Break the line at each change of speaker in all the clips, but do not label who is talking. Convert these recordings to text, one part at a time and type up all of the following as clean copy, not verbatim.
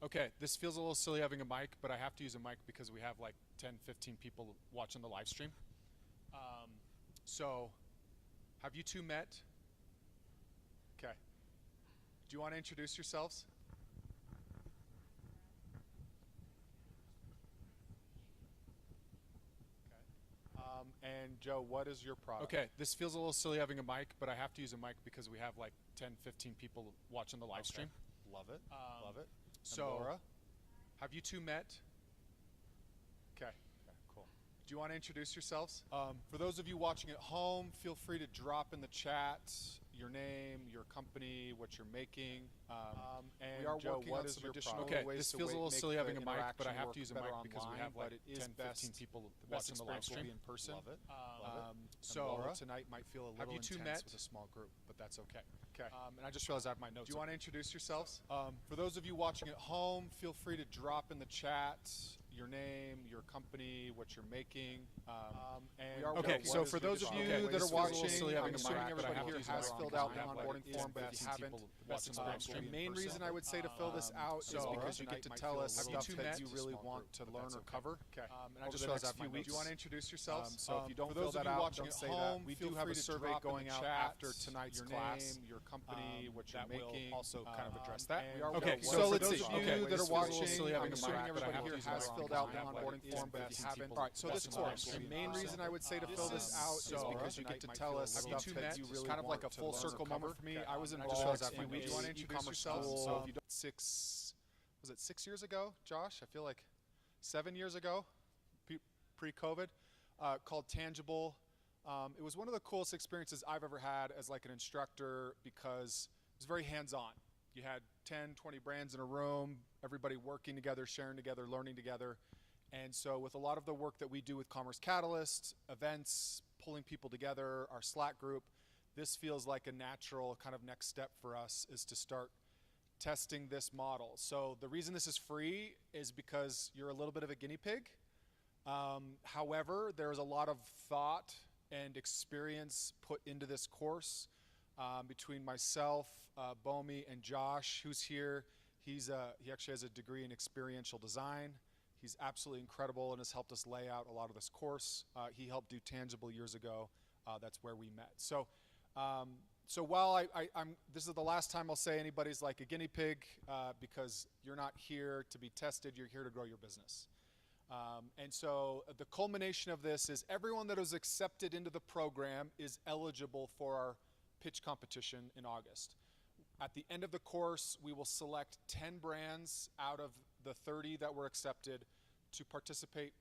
Okay, this feels a little silly having a mic, but I have to use a mic because we have like 10, 15 people watching the live stream. Um, so, have you two met? Okay. Do you want to introduce yourselves? Okay. And Joe, what is your product? Okay, this feels a little silly having a mic, but I have to use a mic because we have like 10, 15 people watching the live stream.
Love it. Love it.
So,
Laura?
have you two met? Okay.
Okay, cool.
Do you want to introduce yourselves? For those of you watching at home, feel free to drop in the chat your name, your company, what you're making. And
we are
Joe,
working
what
on
is
some
your
additional
product? Okay,
ways
this
to
feels a little
make
silly
the
having a mic, but I
interaction
have to use a mic
work
because we
better
have like
online,
10,
but it is
15
best-
people
the best
watching the live
experience will
stream.
be in person. Love it. Love it.
So
Laura?
tonight might feel a
Have
little
you two
intense
met?
with a small group, but that's okay.
Okay.
And I just realized I have my notes.
Do you want to introduce yourselves?
For those of you watching at home, feel free to drop in the chat your name, your company, what you're making. And
We are
okay,
working
so
on
for
some
those of you
additional
that are
ways to
watching,
make silly
I'm
having a
assuming
mic, but I
everybody
have
here
to use
has
my
filled
mic
out the
because we have
onboarding
like
form, but if
10
you haven't,
people
the
watching the live stream.
the main reason I would say to fill this out is
So
because you get to tell us
have you
stuff
two
that
met?
you really want to learn or cover.
Okay.
And I
Over
just
the
realized I
next
have my
few
notes.
weeks.
Do you want to introduce yourselves?
So if you don't
for
fill
those of
that
you
out,
watching
don't
at
say
home,
that. We
feel
do have
free
a
to
survey
drop in
going
the
out
chat
after tonight's
your
class
name, your company, what you're
that will
making.
also kind of address that.
And
We are
okay,
working
so
on
let's
some
see.
additional
Okay,
ways
that are
to
watching.
silly
I'm
having a
assuming
mic, but I
everybody
have
here
to use
has
my
filled
mic
out the
because we have
onboarding
like
form, but if
15
you haven't,
people All right, so this
watching the live
course,
stream.
the main reason I would say to fill this out is
so
because you get to tell us
have you
stuff
two
that
met?
you
It's
really
kind of like
want
a
to
full
learn or
circle
cover.
moment for me. I was
And I
involved
just realized I
in
have my
a
notes. Do you wanna introduce
e-commerce
yourself?
school.
So if you
Was it 6 years ago, Josh? I feel like 7 years ago, pre-COVID, called Tangible. It was one of the coolest experiences I've ever had as like an instructor because it was very hands-on. You had 10, 20 brands in a room, everybody working together, sharing together, learning together. And so with a lot of the work that we do with Commerce Catalyst, events, pulling people together, our Slack group, this feels like a natural kind of next step for us is to start testing this model. So the reason this is free is because you're a little bit of a guinea pig. However, there's a lot of thought and experience put into this course between myself, Bomi, and Josh, who's here. He actually has a degree in experiential design. He's absolutely incredible and has helped us lay out a lot of this course. He helped do Tangible years ago. That's where we met. So while this is the last time I'll say anybody's like a guinea pig because you're not here to be tested, you're here to grow your business. And so the culmination of this is everyone that was accepted into the program is eligible for our pitch competition in August. At the end of the course, we will select 10 brands out of the 30 that were accepted to participate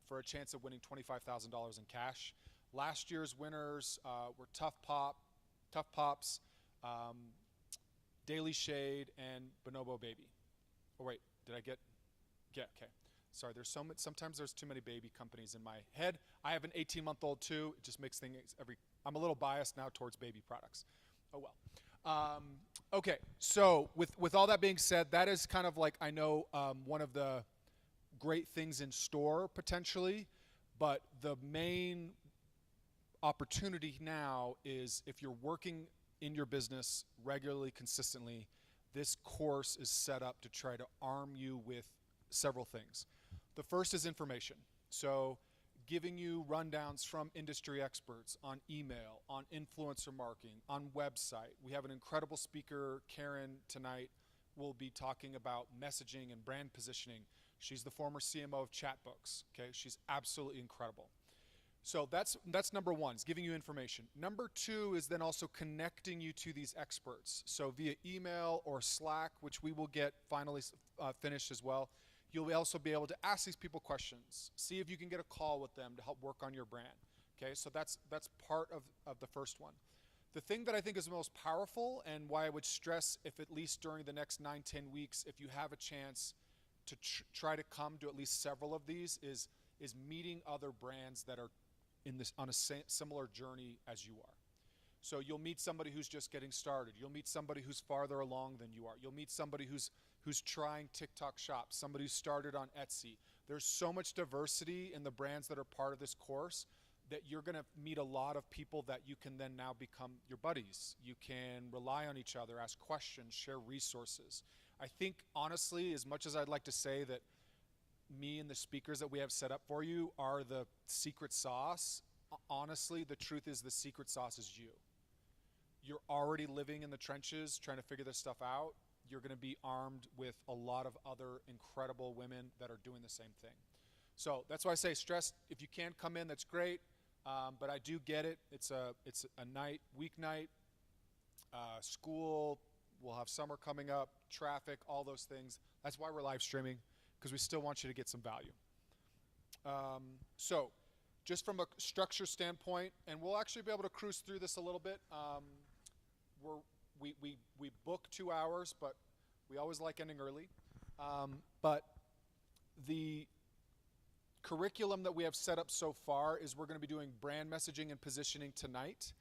for a chance of winning $25,000 in cash. Last year's winners were Tough Pops, Daily Shade, and Bonobo Baby. Oh wait, did I get okay. Sorry, there's sometimes there's too many baby companies in my head. I have an 18-month-old too. It just makes things I'm a little biased now towards baby products. Oh well. Okay, so with all that being said, that is kind of like I know one of the great things in store potentially, but the main opportunity now is if you're working in your business regularly, consistently, this course is set up to try to arm you with several things. The first is information. So giving you rundowns from industry experts on email, on influencer marketing, on website. We have an incredible speaker, Karen, tonight, will be talking about messaging and brand positioning. She's the former CMO of Chatbooks, okay? She's absolutely incredible. So that's number one, is giving you information. Number two is then also connecting you to these experts. So via email or Slack, which we will get finally finished as well, you'll also be able to ask these people questions. See if you can get a call with them to help work on your brand. Okay, so that's part of the first one. The thing that I think is most powerful and why I would stress if at least during the next 9-10 weeks, if you have a chance to try to come to at least several of these is meeting other brands that are on a similar journey as you are. So you'll meet somebody who's just getting started. You'll meet somebody who's farther along than you are. You'll meet somebody who's trying TikTok Shop, somebody who started on Etsy. There's so much diversity in the brands that are part of this course that you're going to meet a lot of people that you can then now become your buddies. You can rely on each other, ask questions, share resources. I think, honestly, as much as I'd like to say that me and the speakers that we have set up for you are the secret sauce, honestly, the truth is the secret sauce is you. You're already living in the trenches trying to figure this stuff out. You're going to be armed with a lot of other incredible women that are doing the same thing. So that's why I say stress. If you can come in, that's great. But I do get it. It's a night, weeknight, school. We'll have summer coming up, traffic, all those things. That's why we're live streaming, because we still want you to get some value. So just from a structure standpoint, and we'll actually be able to cruise through this a little bit. We book 2 hours, but we always like ending early. But the curriculum that we have set up so far is we're going to be doing brand messaging and positioning tonight.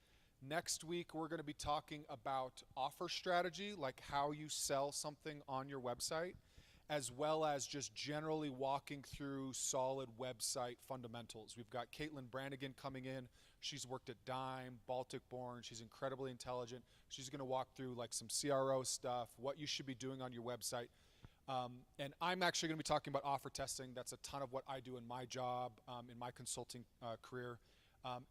Next week, we're going to be talking about offer strategy, like how you sell something on your website, as well as just generally walking through solid website fundamentals. We've got Caitlin Brannigan coming in. She's worked at Dime, Baltic Born. She's incredibly intelligent. She's going to walk through like some CRO stuff, what you should be doing on your website. And I'm actually going to be talking about offer testing. That's a ton of what I do in my job, in my consulting career.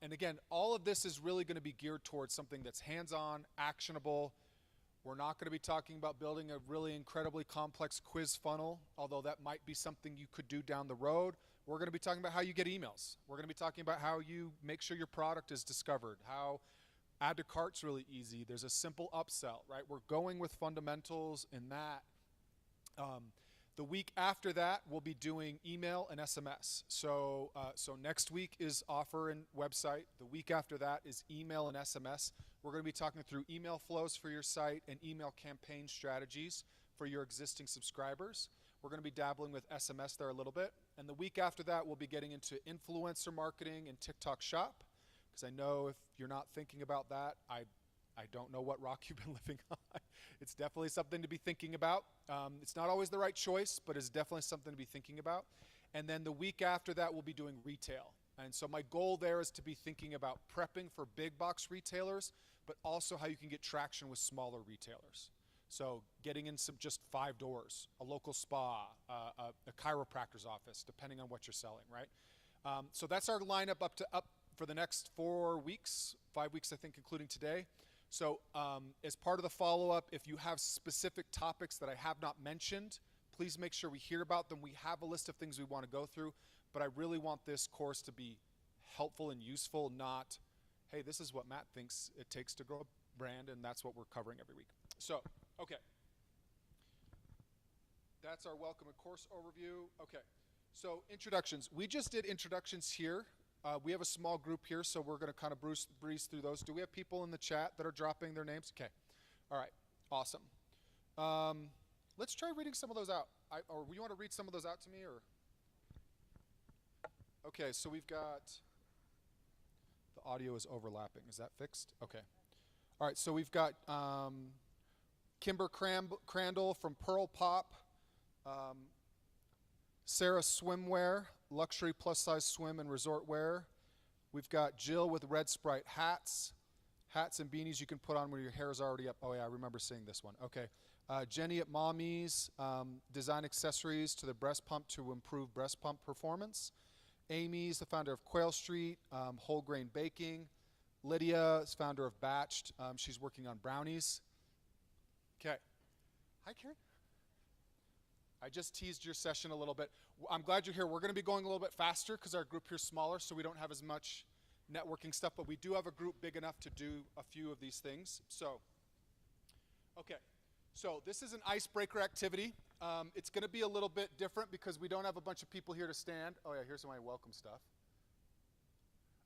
And again, all of this is really going to be geared towards something that's hands-on, actionable. We're not going to be talking about building a really incredibly complex quiz funnel, although that might be something you could do down the road. We're going to be talking about how you get emails. We're going to be talking about how you make sure your product is discovered, how add to cart's really easy. There's a simple upsell, right? We're going with fundamentals in that. The week after that, we'll be doing email and SMS. So next week is offer and website. The week after that is email and SMS. We're going to be talking through email flows for your site and email campaign strategies for your existing subscribers. We're going to be dabbling with SMS there a little bit. And the week after that, we'll be getting into influencer marketing and TikTok Shop, because I know if you're not thinking about that, I don't know what rock you've been living on. It's definitely something to be thinking about. It's not always the right choice, but it's definitely something to be thinking about. And then the week after that, we'll be doing retail. And so my goal there is to be thinking about prepping for big box retailers, but also how you can get traction with smaller retailers. So getting in some just 5 doors, a local spa, a chiropractor's office, depending on what you're selling, right? So that's our lineup up for the next 4 weeks, 5 weeks, I think, including today. So as part of the follow-up, if you have specific topics that I have not mentioned, please make sure we hear about them. We have a list of things we want to go through, but I really want this course to be helpful and useful, not, hey, this is what Matt thinks it takes to grow a brand, and that's what we're covering every week. So, okay. That's our welcome and course overview. Okay, so introductions. We just did introductions here. We have a small group here, so we're going to kind of breeze through those. Do we have people in the chat that are dropping their names? Okay. All right. Awesome. Let's try reading some of those out. Or you want to read some of those out to me? Or okay, so we've got... The audio is overlapping. Is that fixed? Okay. All right, so we've got Kimber Crandall from Pearl Pop, Sarah Swimwear, luxury plus-size swim and resort wear. We've got Jill with Red Sprite hats and beanies you can put on when your hair is already up. Oh, yeah, I remember seeing this one. Okay. Jenny at Mommy's, design accessories to the breast pump to improve breast pump performance. Amy's the founder of Quail Street, whole grain baking. Lydia is founder of Batched. She's working on brownies. Okay. Hi, Karen. I just teased your session a little bit. I'm glad you're here. We're going to be going a little bit faster because our group here's smaller, so we don't have as much networking stuff, but we do have a group big enough to do a few of these things. So, okay. So this is an icebreaker activity. It's going to be a little bit different because we don't have a bunch of people here to stand. Oh, yeah, here's my welcome stuff.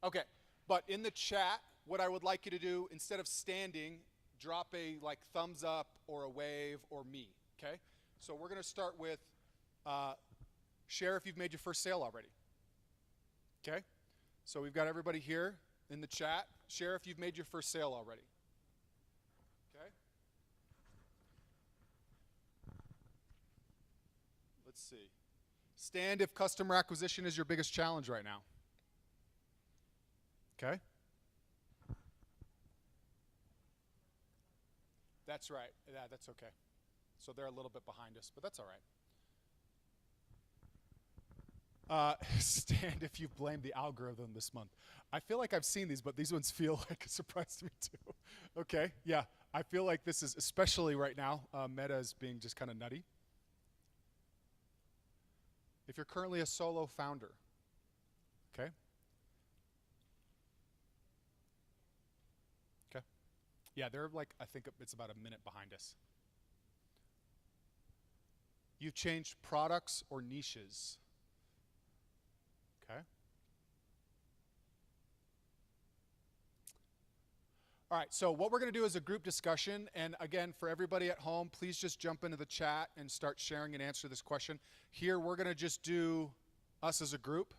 Okay, but in the chat, what I would like you to do, instead of standing, drop a thumbs up or a wave or me, okay? So we're going to start with share if you've made your first sale already. Okay? So we've got everybody here in the chat. Share if you've made your first sale already. Okay? Let's see. Stand if customer acquisition is your biggest challenge right now. Okay? That's right. Yeah, that's okay. So they're a little bit behind us, but that's all right. Stand if you've blamed the algorithm this month. I feel like I've seen these, but these ones feel like a surprise to me too. Okay, yeah. I feel like this is, especially right now, Meta is being just kind of nutty. If you're currently a solo founder, okay? Okay. Yeah, they're like, I think it's about a minute behind us. You've changed products or niches. Okay. All right, so what we're going to do is a group discussion. And again, for everybody at home, please just jump into the chat and start sharing and answer this question. Here, we're going to just do us as a group,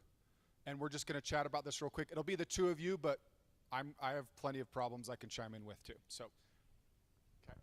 and we're just going to chat about this real quick. It'll be the two of you, but I have plenty of problems I can chime in with too. So, okay.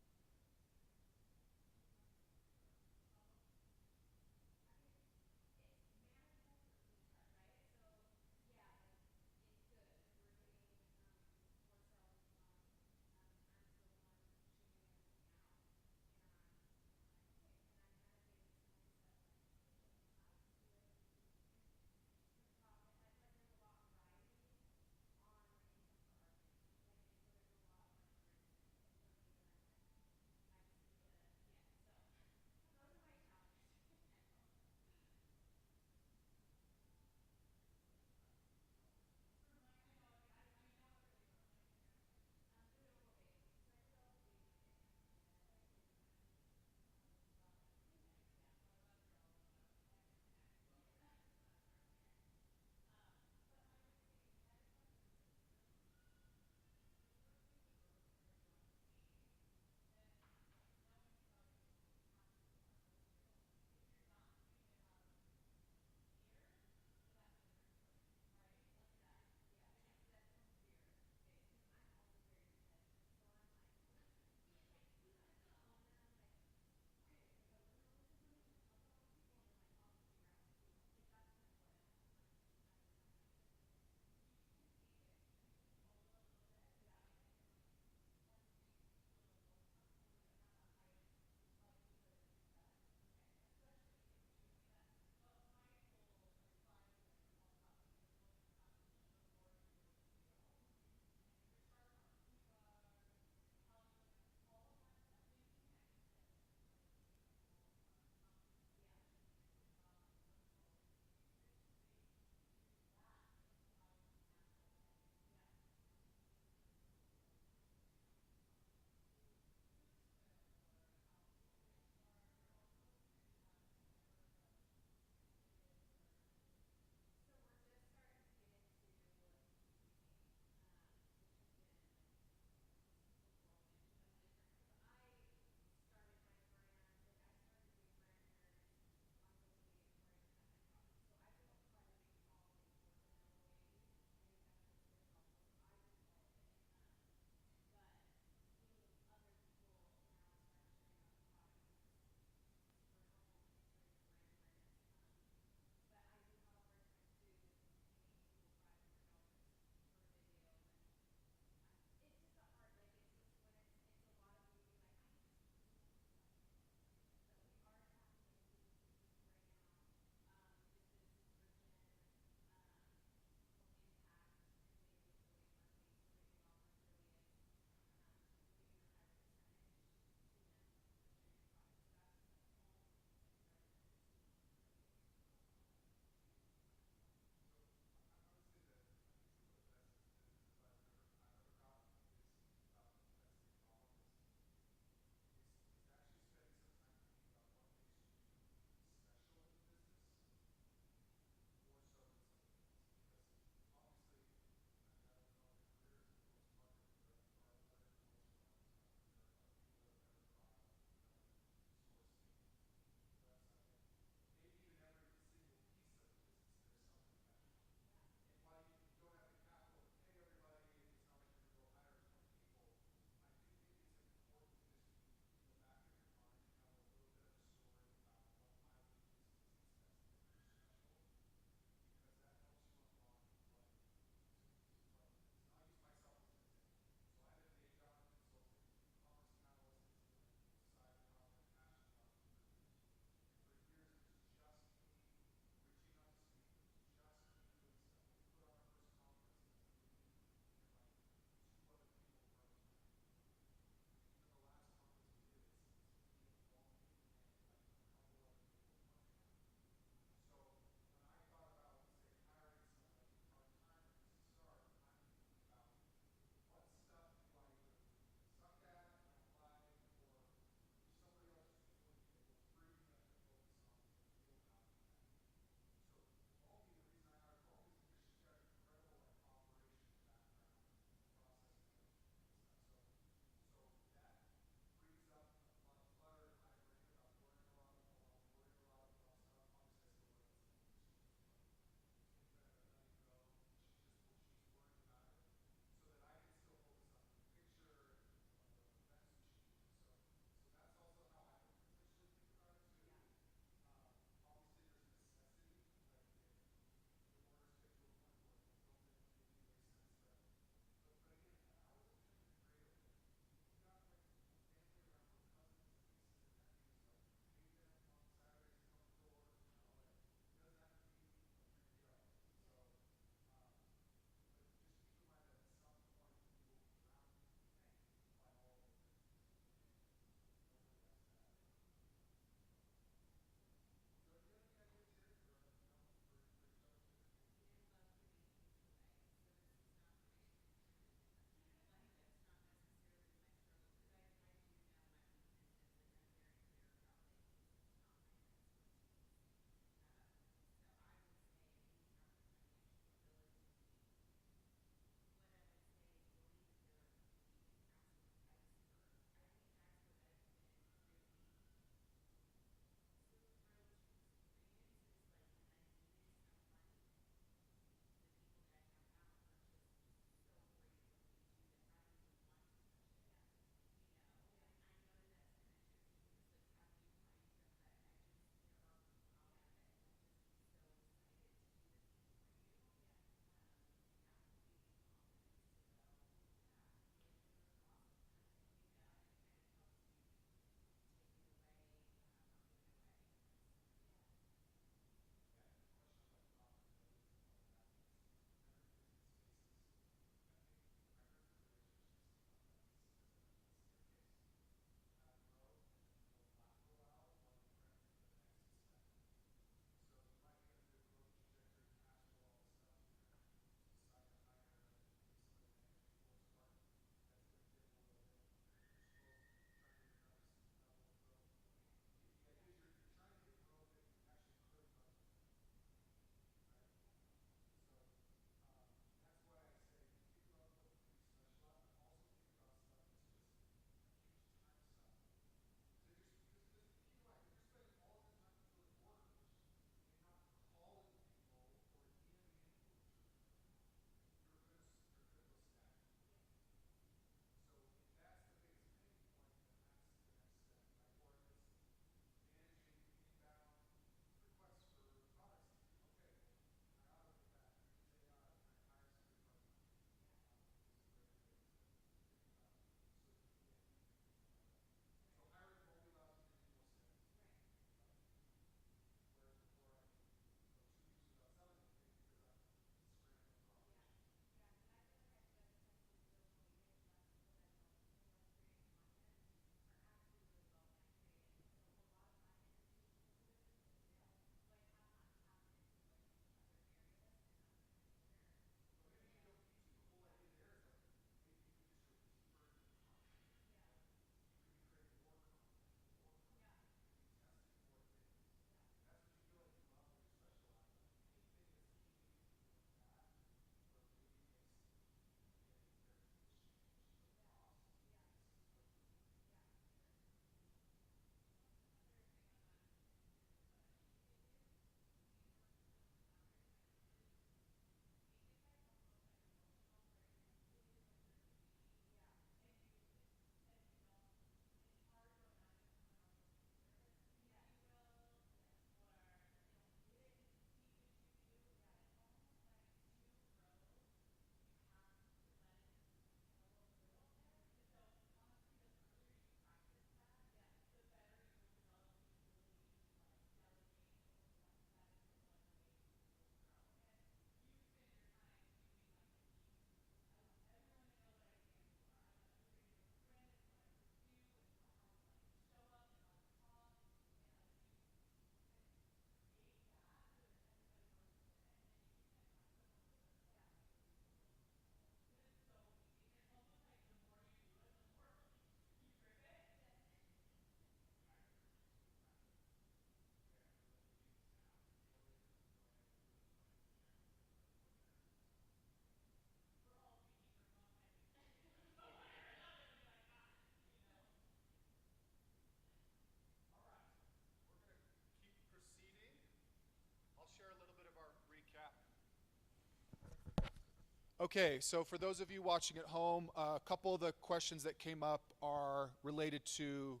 Okay, so for those of you watching at home, a couple of the questions that came up are related to,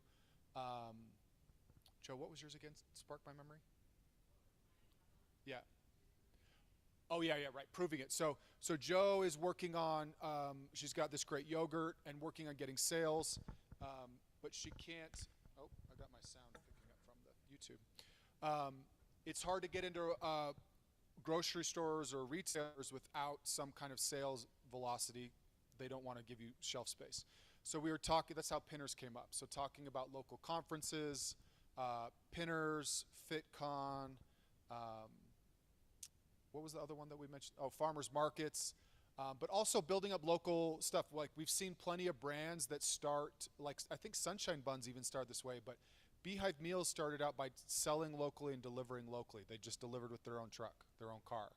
um, Joe, what was yours again? Spark my memory? Yeah. Oh yeah, right. Proving it. So Joe is working on. She's got this great yogurt and working on getting sales, but she can't. Oh, I got my sound picking up from the YouTube. It's hard to get into grocery stores or retailers without some kind of sales velocity. They don't want to give you shelf space. So we were talking. That's how Pinners came up. So talking about local conferences, Pinners, FitCon. What was the other one that we mentioned? Oh, farmers markets, but also building up local stuff. Like we've seen plenty of brands that start, like I think Sunshine Buns even started this way, but Beehive Meals started out by selling locally and delivering locally. They just delivered with their own truck, their own car.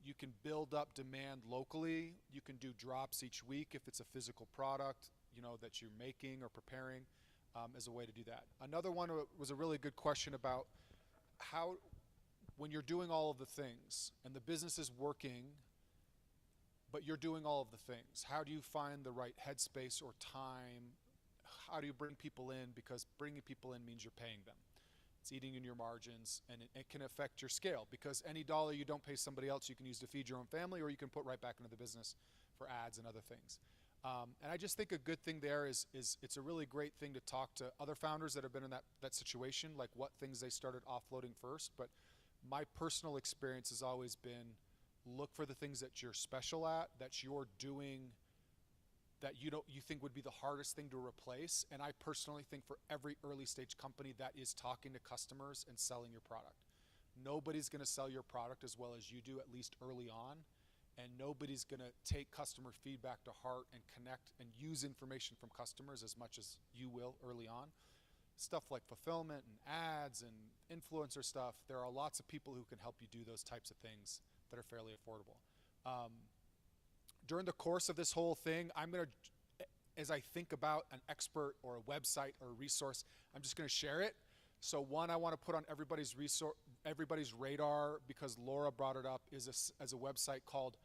You can build up demand locally. You can do drops each week if it's a physical product, that you're making or preparing, as a way to do that. Another one was a really good question about how, when you're doing all of the things and the business is working, but you're doing all of the things, how do you find the right headspace or time? How do you bring people in? Because bringing people in means you're paying them. It's eating in your margins, and it can affect your scale, because any dollar you don't pay somebody else, you can use to feed your own family, or you can put right back into the business for ads and other things. And I just think a good thing there is it's a really great thing to talk to other founders that have been in that situation, like what things they started offloading first. But my personal experience has always been, look for the things that you're special at, that you're doing, that you think would be the hardest thing to replace. And I personally think for every early stage company, that is talking to customers and selling your product. Nobody's going to sell your product as well as you do, at least early on. And nobody's going to take customer feedback to heart and connect and use information from customers as much as you will early on. Stuff like fulfillment and ads and influencer stuff, there are lots of people who can help you do those types of things that are fairly affordable. During the course of this whole thing, I'm going to, as I think about an expert or a website or a resource, I'm just going to share it. So one I want to put on everybody's radar, because Laura brought it up, is as a website called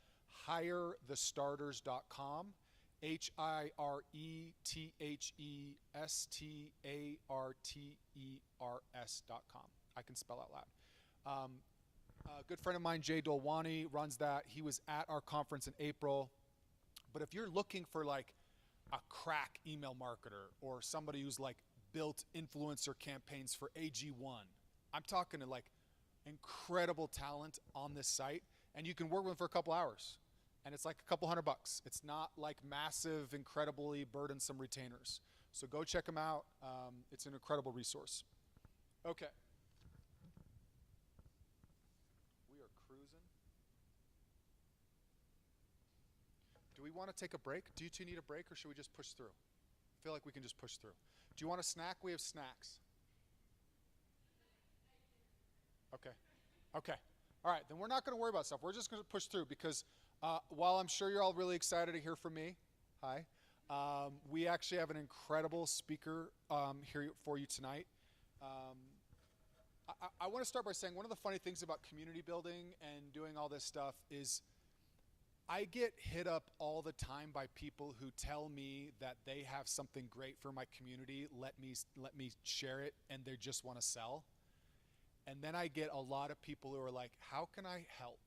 HireTheStarters.com. HireTheStarters.com. I can spell out loud. A good friend of mine, Jay Dolwani, runs that. He was at our conference in April. But if you're looking for like a crack email marketer or somebody who's like built influencer campaigns for AG1, I'm talking to like incredible talent on this site, and you can work with them for a couple hours. And it's like a couple $100. It's not like massive, incredibly burdensome retainers. So go check them out. It's an incredible resource. Okay. We are cruising. Do we want to take a break? Do you two need a break, or should we just push through? I feel like we can just push through. Do you want a snack? We have snacks. Okay. Okay. All right, then we're not going to worry about stuff. We're just going to push through, because while I'm sure you're all really excited to hear from me, hi, we actually have an incredible speaker here for you tonight. I want to start by saying one of the funny things about community building and doing all this stuff is I get hit up all the time by people who tell me that they have something great for my community, let me share it, and they just want to sell. And then I get a lot of people who are like, how can I help?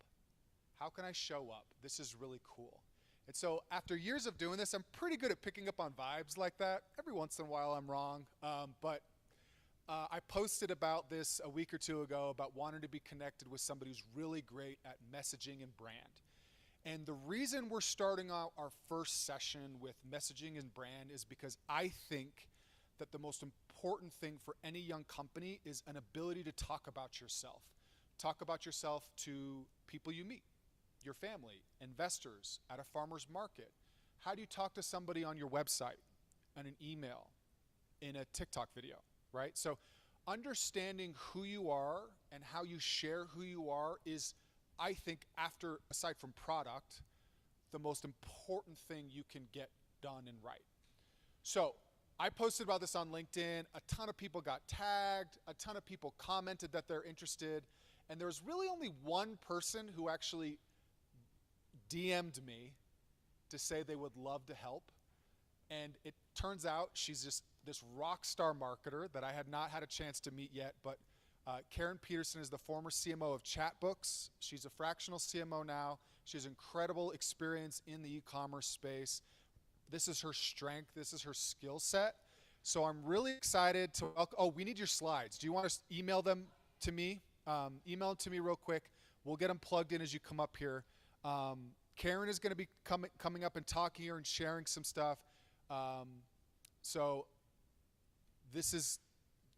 How can I show up? This is really cool. And so after years of doing this, I'm pretty good at picking up on vibes like that. Every once in a while I'm wrong. But I posted about this a week or two ago, about wanting to be connected with somebody who's really great at messaging and brand. And the reason we're starting out our first session with messaging and brand is because I think that the most important thing for any young company is an ability to talk about yourself. Talk about yourself to people you meet, your family, investors, at a farmer's market. How do you talk to somebody on your website, on an email, in a TikTok video, right? So understanding who you are and how you share who you are is, I think, aside from product, the most important thing you can get done and right. So I posted about this on LinkedIn. A ton of people got tagged. A ton of people commented that they're interested. And there was really only one person who actually DM'd me to say they would love to help. And it turns out she's just this rock star marketer that I had not had a chance to meet yet. But Karen Peterson is the former CMO of Chatbooks. She's a fractional CMO now. She has incredible experience in the e-commerce space. This is her strength. This is her skill set. So I'm really excited to welcome. Oh, we need your slides. Do you want to email them to me? Email them to me real quick. We'll get them plugged in as you come up here. Karen is going to be coming up and talking here and sharing some stuff. So this is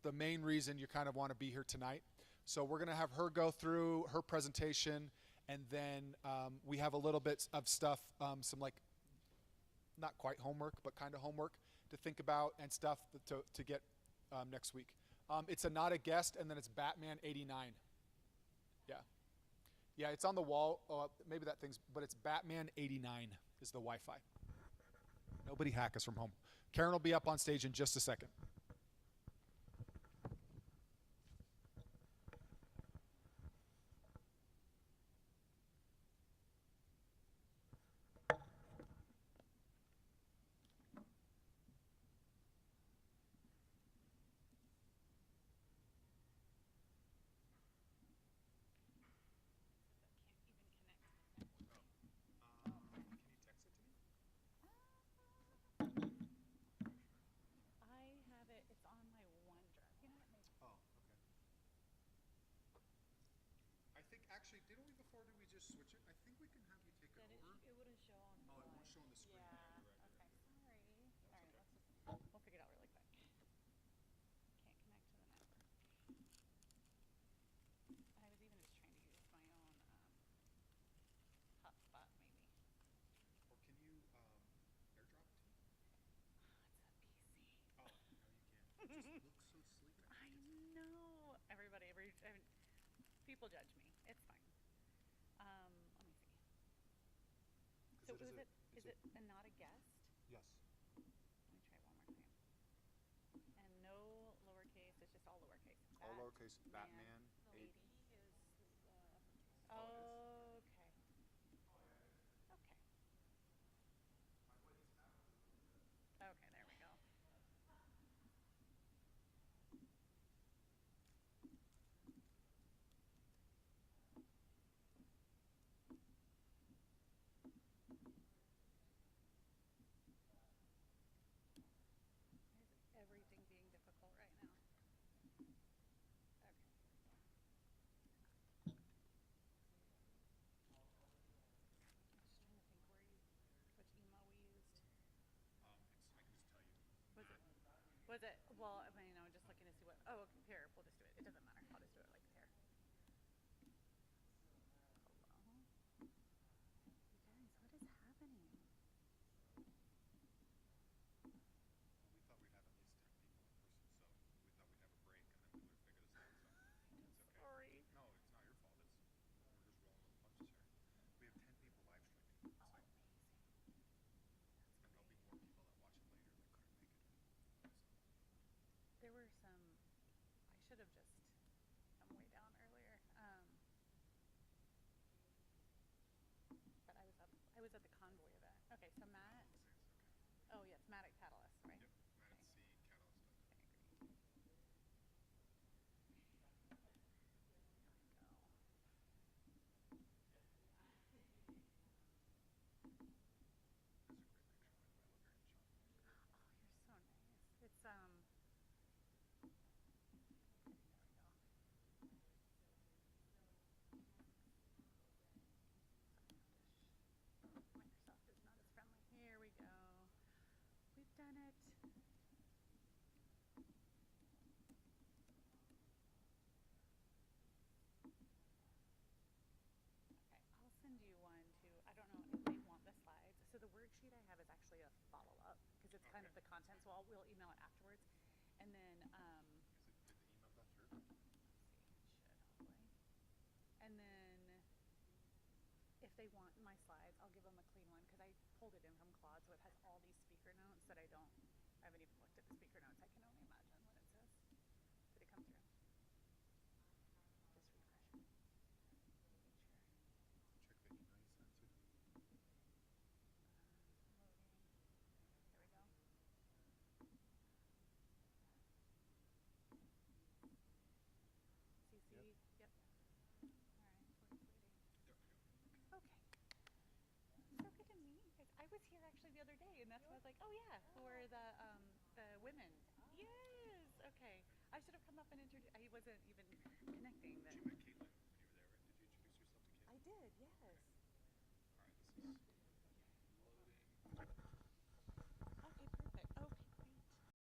the main reason you kind of want to be here tonight. So we're going to have her go through her presentation, and then we have a little bit of stuff, some like not quite homework, but kind of homework to think about and stuff to get next week. It's a not a guest, and then it's Batman 89. Yeah. Yeah, it's on the wall. Oh, maybe that thing's, but it's Batman 89 is the Wi-Fi. Nobody hack us from home. Karen will be up on stage in just a second. Actually, didn't we before? Did we just switch it? I think we can have you take it over.
It wouldn't show on the
Oh, it won't show on the screen.
Yeah.
Yeah, you're right.
Okay. Sorry. All right.
okay.
We'll figure it out really quick. Can't connect to the network. I was even just trying to use my own hotspot, maybe.
Or can you airdrop it to me?
Oh, it's a PC.
Oh, no, you can't. It just looks so sleek.
I know. Everybody, people judge me. It's fine. Let me see. So is it a not a guest?
Yes.
Let me try one more time. And no lowercase. It's just all lowercase.
All lowercase. Batman.
The
8.
lady is. Okay. Okay. Okay. There we go. Everything being difficult right now. Okay. I'm just trying to think which email we used.
I can just tell you.
Was it? Well, I mean, I'm just looking to see what. Oh, okay, here. We'll just do it. It doesn't matter. I'll just do it like here. Hello. You guys, what is happening?
We thought we'd have at least 10 people in person, so we thought we'd have a break, and then we would have figured this out. So it's okay.
Sorry.
No, it's not your fault. We're just rolling with the punches here. We have 10 people live streaming.
Oh, amazing.
And there'll be more people that watch it later that couldn't make it.
There were some. I should have just come way down earlier. But I was at the Convoy event. Okay, so Matt. Oh yes, Matt at Catalyst, right?
Yep, Matt at Catalyst.
Okay, great. There we go.
This is a great picture, by the way. I love your headshot.
Oh, you're so nice. It's Microsoft is not as friendly. Here we go. We've done it. Okay, I'll send you one too. I don't know if they want the slides. So the worksheet I have is actually a follow-up because it's kind of the content. So we'll email it afterwards. And then
Did the email go through?
let's see, it should hopefully. And then if they want my slides, I'll give them a clean one because I pulled it in from Claude, so it has all these speaker notes that I haven't even looked at the speaker notes. I can only imagine what it says. Did it come through? Just refresh it. Make sure.
Check the email you sent to.
the other day, and that's why I was like, oh yeah, for the women. Yes. Okay. I should have come up and introduced. I wasn't even connecting. That.
You met Caitlin when you were there, right? Did you introduce yourself to Caitlin?
I did. Yes.
All right, this is loading.
Okay. Perfect. Okay. Great.
I think tide will be okay just because it's the interaction piece will be kind of whacked. Well, we're all new to this live stream stuff. Stop.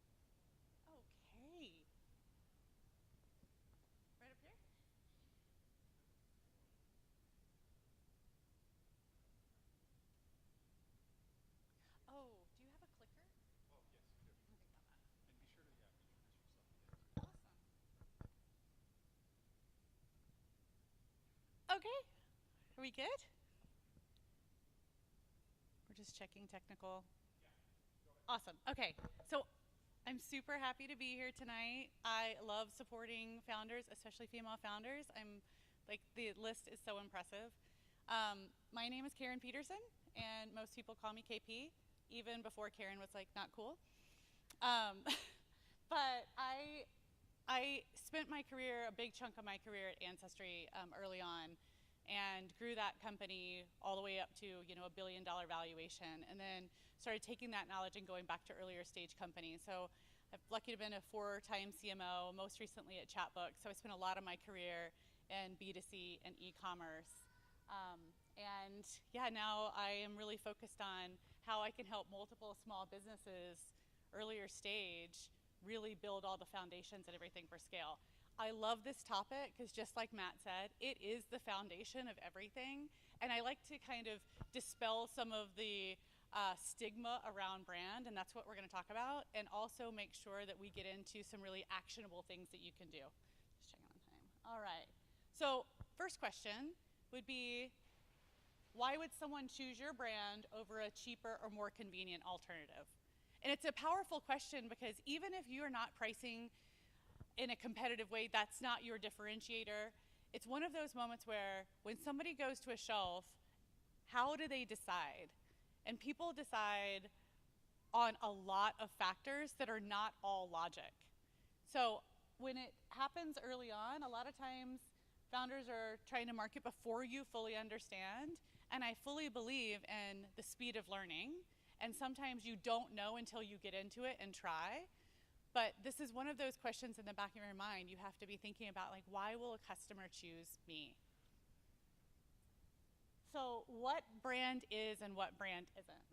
Okay. You should be able to hear you.
Okay. Right up here? Oh, do you have a clicker?
Oh, yes, you do.
I think about that.
And be sure to, yeah, introduce yourself again.
Awesome. Okay. Are we good? We're just checking technical. Awesome. Okay. So I'm super happy to be here tonight. I love supporting founders, especially female founders. I'm like, the list is so impressive. My name is Karen Peterson, and most people call me KP, even before Karen was like not cool. But I spent my career, a big chunk of my career at Ancestry early on, and grew that company all the way up to $1 billion valuation, and then started taking that knowledge and going back to earlier stage companies. So I've lucky to have been a 4-time CMO, most recently at Chatbook. So I spent a lot of my career in B2C and e-commerce. And yeah, now I am really focused on how I can help multiple small businesses earlier stage really build all the foundations and everything for scale. I love this topic because just like Matt said, it is the foundation of everything. And I like to kind of dispel some of the stigma around brand, and that's what we're going to talk about, and also make sure that we get into some really actionable things that you can do. Just checking on time. All right. So first question would be, why would someone choose your brand over a cheaper or more convenient alternative? And it's a powerful question because even if you're not pricing in a competitive way, that's not your differentiator. It's one of those moments where when somebody goes to a shelf, how do they decide? And people decide on a lot of factors that are not all logic. So when it happens early on, a lot of times founders are trying to market before you fully understand. And I fully believe in the speed of learning. And sometimes you don't know until you get into it and try. But this is one of those questions in the back of your mind you have to be thinking about, like, why will a customer choose me? So what brand is and what brand isn't?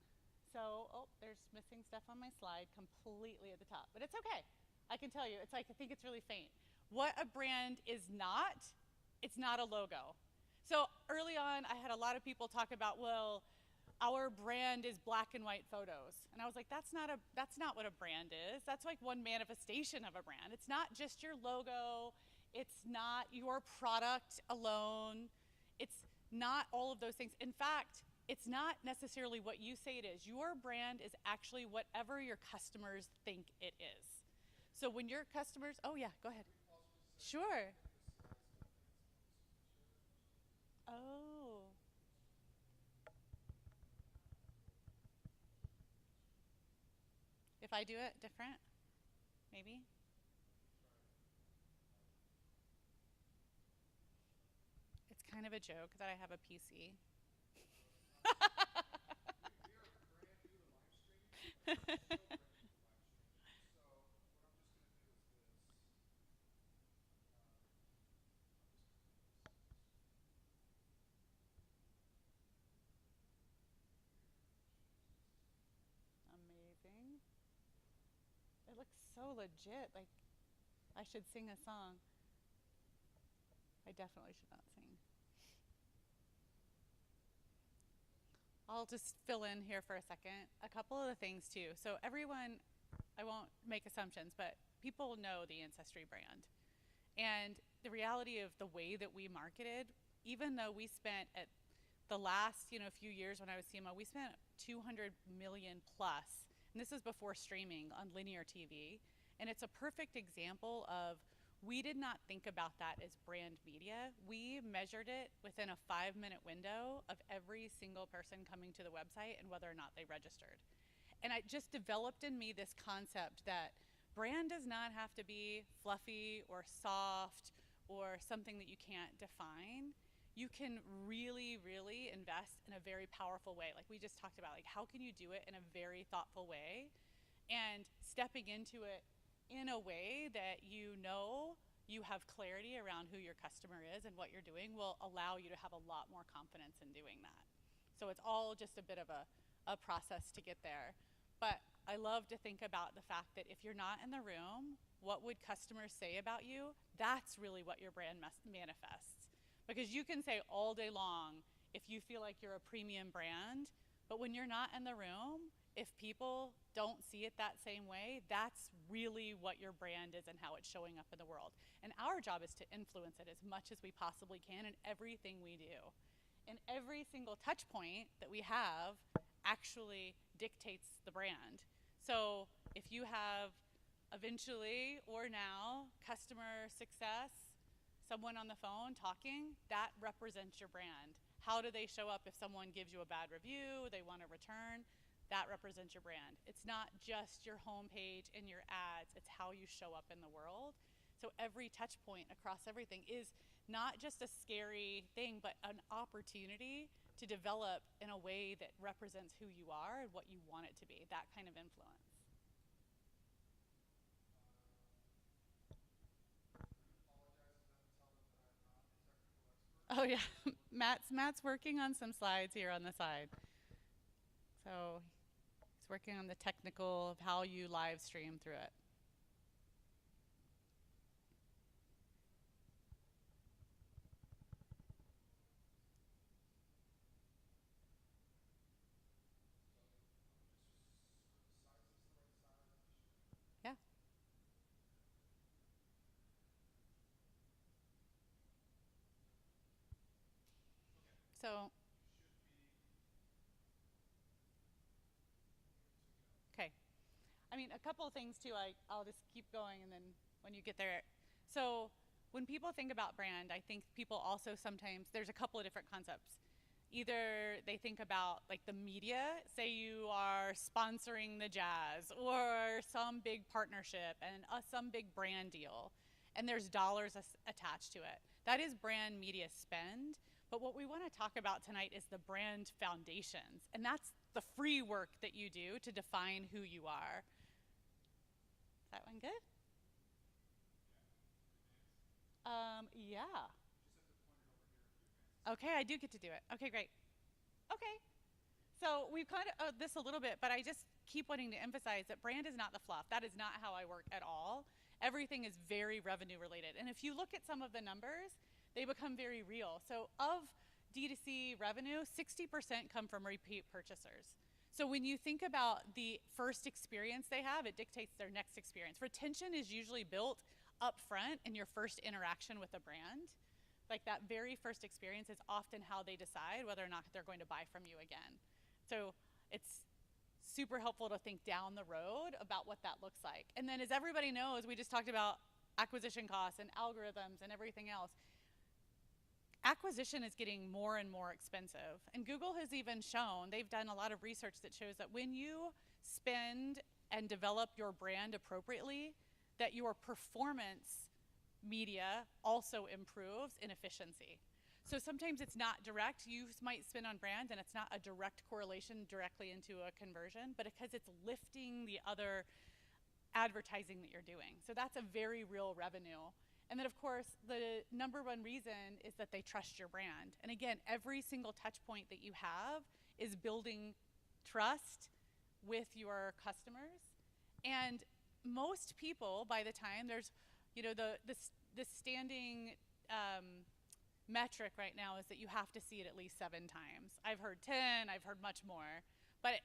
So, oh, there's missing stuff on my slide completely at the top, but it's okay. I can tell you, it's like, I think it's really faint. What a brand is not, it's not a logo. So early on, I had a lot of people talk about, well, our brand is black and white photos. And I was like, that's not what a brand is. That's like one manifestation of a brand. It's not just your logo. It's not your product alone. It's not all of those things. In fact, it's not necessarily what you say it is. Your brand is actually whatever your customers think it is. So when your customers, oh yeah, go ahead. Sure. Oh. If I do it different, maybe. It's kind of a joke that I have a PC. Amazing. It looks so legit. Like I should sing a song. I definitely should not sing. I'll just fill in here for a second. A couple of the things too. So everyone, I won't make assumptions, but people know the Ancestry brand. And the reality of the way that we marketed, even though we spent at the last, few years when I was CMO, we spent 200 million plus, and this is before streaming on linear TV. And it's a perfect example of we did not think about that as brand media. We measured it within a 5-minute window of every single person coming to the website and whether or not they registered. And it just developed in me this concept that brand does not have to be fluffy or soft or something that you can't define. You can really, really invest in a very powerful way. Like we just talked about, like how can you do it in a very thoughtful way, and stepping into it in a way that you have clarity around who your customer is and what you're doing will allow you to have a lot more confidence in doing that. So it's all just a bit of a process to get there. But I love to think about the fact that if you're not in the room, what would customers say about you? That's really what your brand manifests. Because you can say all day long if you feel like you're a premium brand, but when you're not in the room, if people don't see it that same way, that's really what your brand is and how it's showing up in the world. And our job is to influence it as much as we possibly can in everything we do. And every single touch point that we have actually dictates the brand. So if you have eventually or now customer success, someone on the phone talking, that represents your brand. How do they show up if someone gives you a bad review, they want to return? That represents your brand. It's not just your homepage and your ads, it's how you show up in the world. So every touch point across everything is not just a scary thing, but an opportunity to develop in a way that represents who you are and what you want it to be, that kind of influence. Oh yeah, Matt's working on some slides here on the side. So he's working on the technical of how you live stream through it. Yeah. So, okay. I mean, a couple of things too. I'll just keep going, and then when you get there. So, when people think about brand, I think people also sometimes, there's a couple of different concepts. Either they think about like the media, say you are sponsoring the Jazz or some big partnership and some big brand deal, and there's dollars attached to it. That is brand media spend. But what we want to talk about tonight is the brand foundations, and that's the free work that you do to define who you are. Is that one good? Yeah. Okay, I do get to do it. Okay, great. Okay. So we've kind of this a little bit, but I just keep wanting to emphasize that brand is not the fluff. That is not how I work at all. Everything is very revenue related. And if you look at some of the numbers, they become very real. So of D2C revenue, 60% come from repeat purchasers. So when you think about the first experience they have, it dictates their next experience. Retention is usually built up front in your first interaction with a brand. Like that very first experience is often how they decide whether or not they're going to buy from you again. So it's super helpful to think down the road about what that looks like. And then as everybody knows, we just talked about acquisition costs and algorithms and everything else. Acquisition is getting more and more expensive. And Google has even shown, they've done a lot of research that shows that when you spend and develop your brand appropriately, that your performance media also improves in efficiency. So sometimes it's not direct. You might spend on brand and it's not a direct correlation directly into a conversion, but because it's lifting the other advertising that you're doing. So that's a very real revenue. And then of course, the number one reason is that they trust your brand. And again, every single touch point that you have is building trust with your customers. And most people, by the time there's, you know, the standing metric right now is that you have to see it at least 7 times. I've heard 10, I've heard much more, but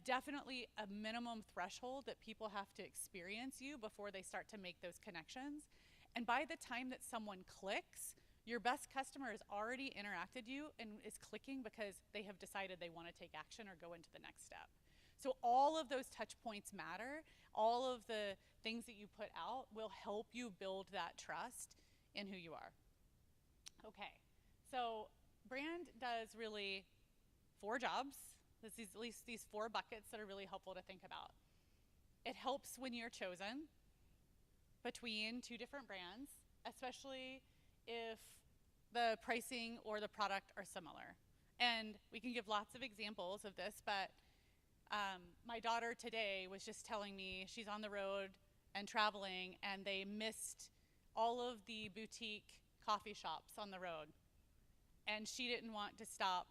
definitely a minimum threshold that people have to experience you before they start to make those connections. And by the time that someone clicks, your best customer has already interacted you and is clicking because they have decided they want to take action or go into the next step. So all of those touch points matter. All of the things that you put out will help you build that trust in who you are. Okay, so brand does really 4 jobs. There's at least these 4 buckets that are really helpful to think about. It helps when you're chosen between 2 different brands, especially if the pricing or the product are similar. And we can give lots of examples of this, but my daughter today was just telling me she's on the road and traveling and they missed all of the boutique coffee shops on the road. And she didn't want to stop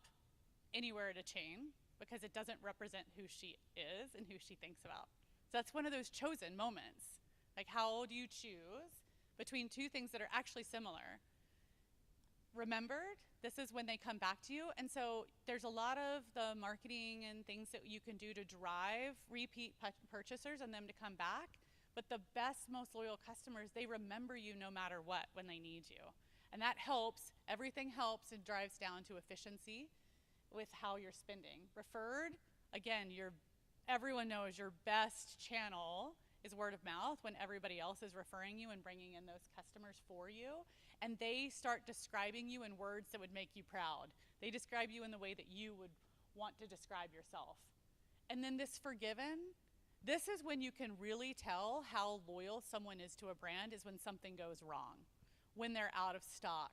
anywhere at a chain because it doesn't represent who she is and who she thinks about. So that's one of those chosen moments. Like, how do you choose between 2 things that are actually similar? Remembered, this is when they come back to you. And so there's a lot of the marketing and things that you can do to drive repeat purchasers and them to come back. But the best, most loyal customers, they remember you no matter what when they need you. And that helps, everything helps and drives down to efficiency with how you're spending. Referred, again, everyone knows your best channel is word of mouth when everybody else is referring you and bringing in those customers for you. And they start describing you in words that would make you proud. They describe you in the way that you would want to describe yourself. And then this forgiven, this is when you can really tell how loyal someone is to a brand, is when something goes wrong, when they're out of stock,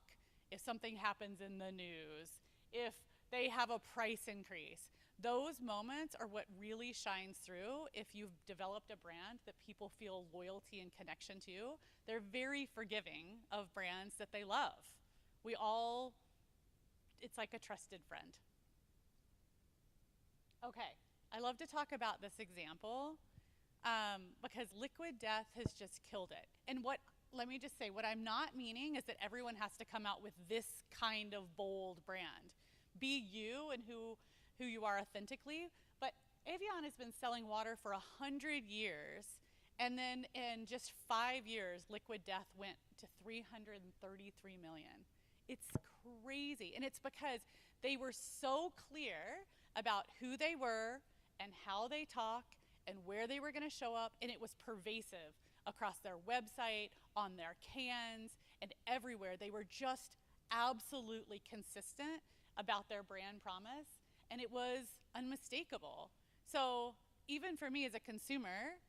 if something happens in the news, if they have a price increase. Those moments are what really shines through if you've developed a brand that people feel loyalty and connection to. They're very forgiving of brands that they love. It's like a trusted friend. Okay. I love to talk about this example because Liquid Death has just killed it. And let me just say, what I'm not meaning is that everyone has to come out with this kind of bold brand. Be you and who you are authentically. But Evian has been selling water for 100 years. And then in just 5 years, Liquid Death went to 333 million. It's crazy. And it's because they were so clear about who they were and how they talk and where they were going to show up, and it was pervasive across their website, on their cans, and everywhere. They were just absolutely consistent about their brand promise, and it was unmistakable. So even for me as a consumer,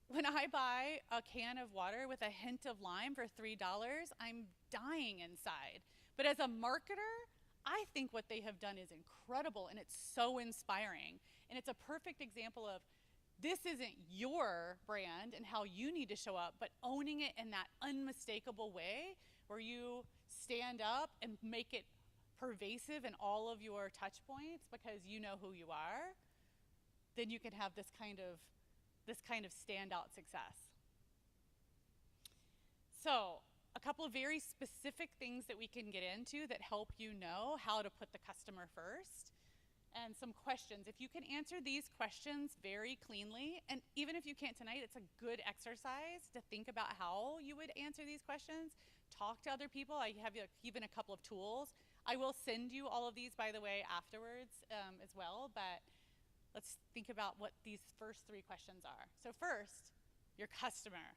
when I buy a can of water with a hint of lime for $3, I'm dying inside. But as a marketer, I think what they have done is incredible, and it's so inspiring. And it's a perfect example of this isn't your brand and how you need to show up, but owning it in that unmistakable way where you stand up and make it pervasive in all of your touch points because you know who you are. Then you can have this kind of standout success. So a couple of very specific things that we can get into that help you know how to put the customer first, and some questions. If you can answer these questions very cleanly, and even if you can't tonight, it's a good exercise to think about how you would answer these questions. Talk to other people. I have even a couple of tools. I will send you all of these, by the way, afterwards as well, but let's think about what these first 3 questions are. So first, your customer.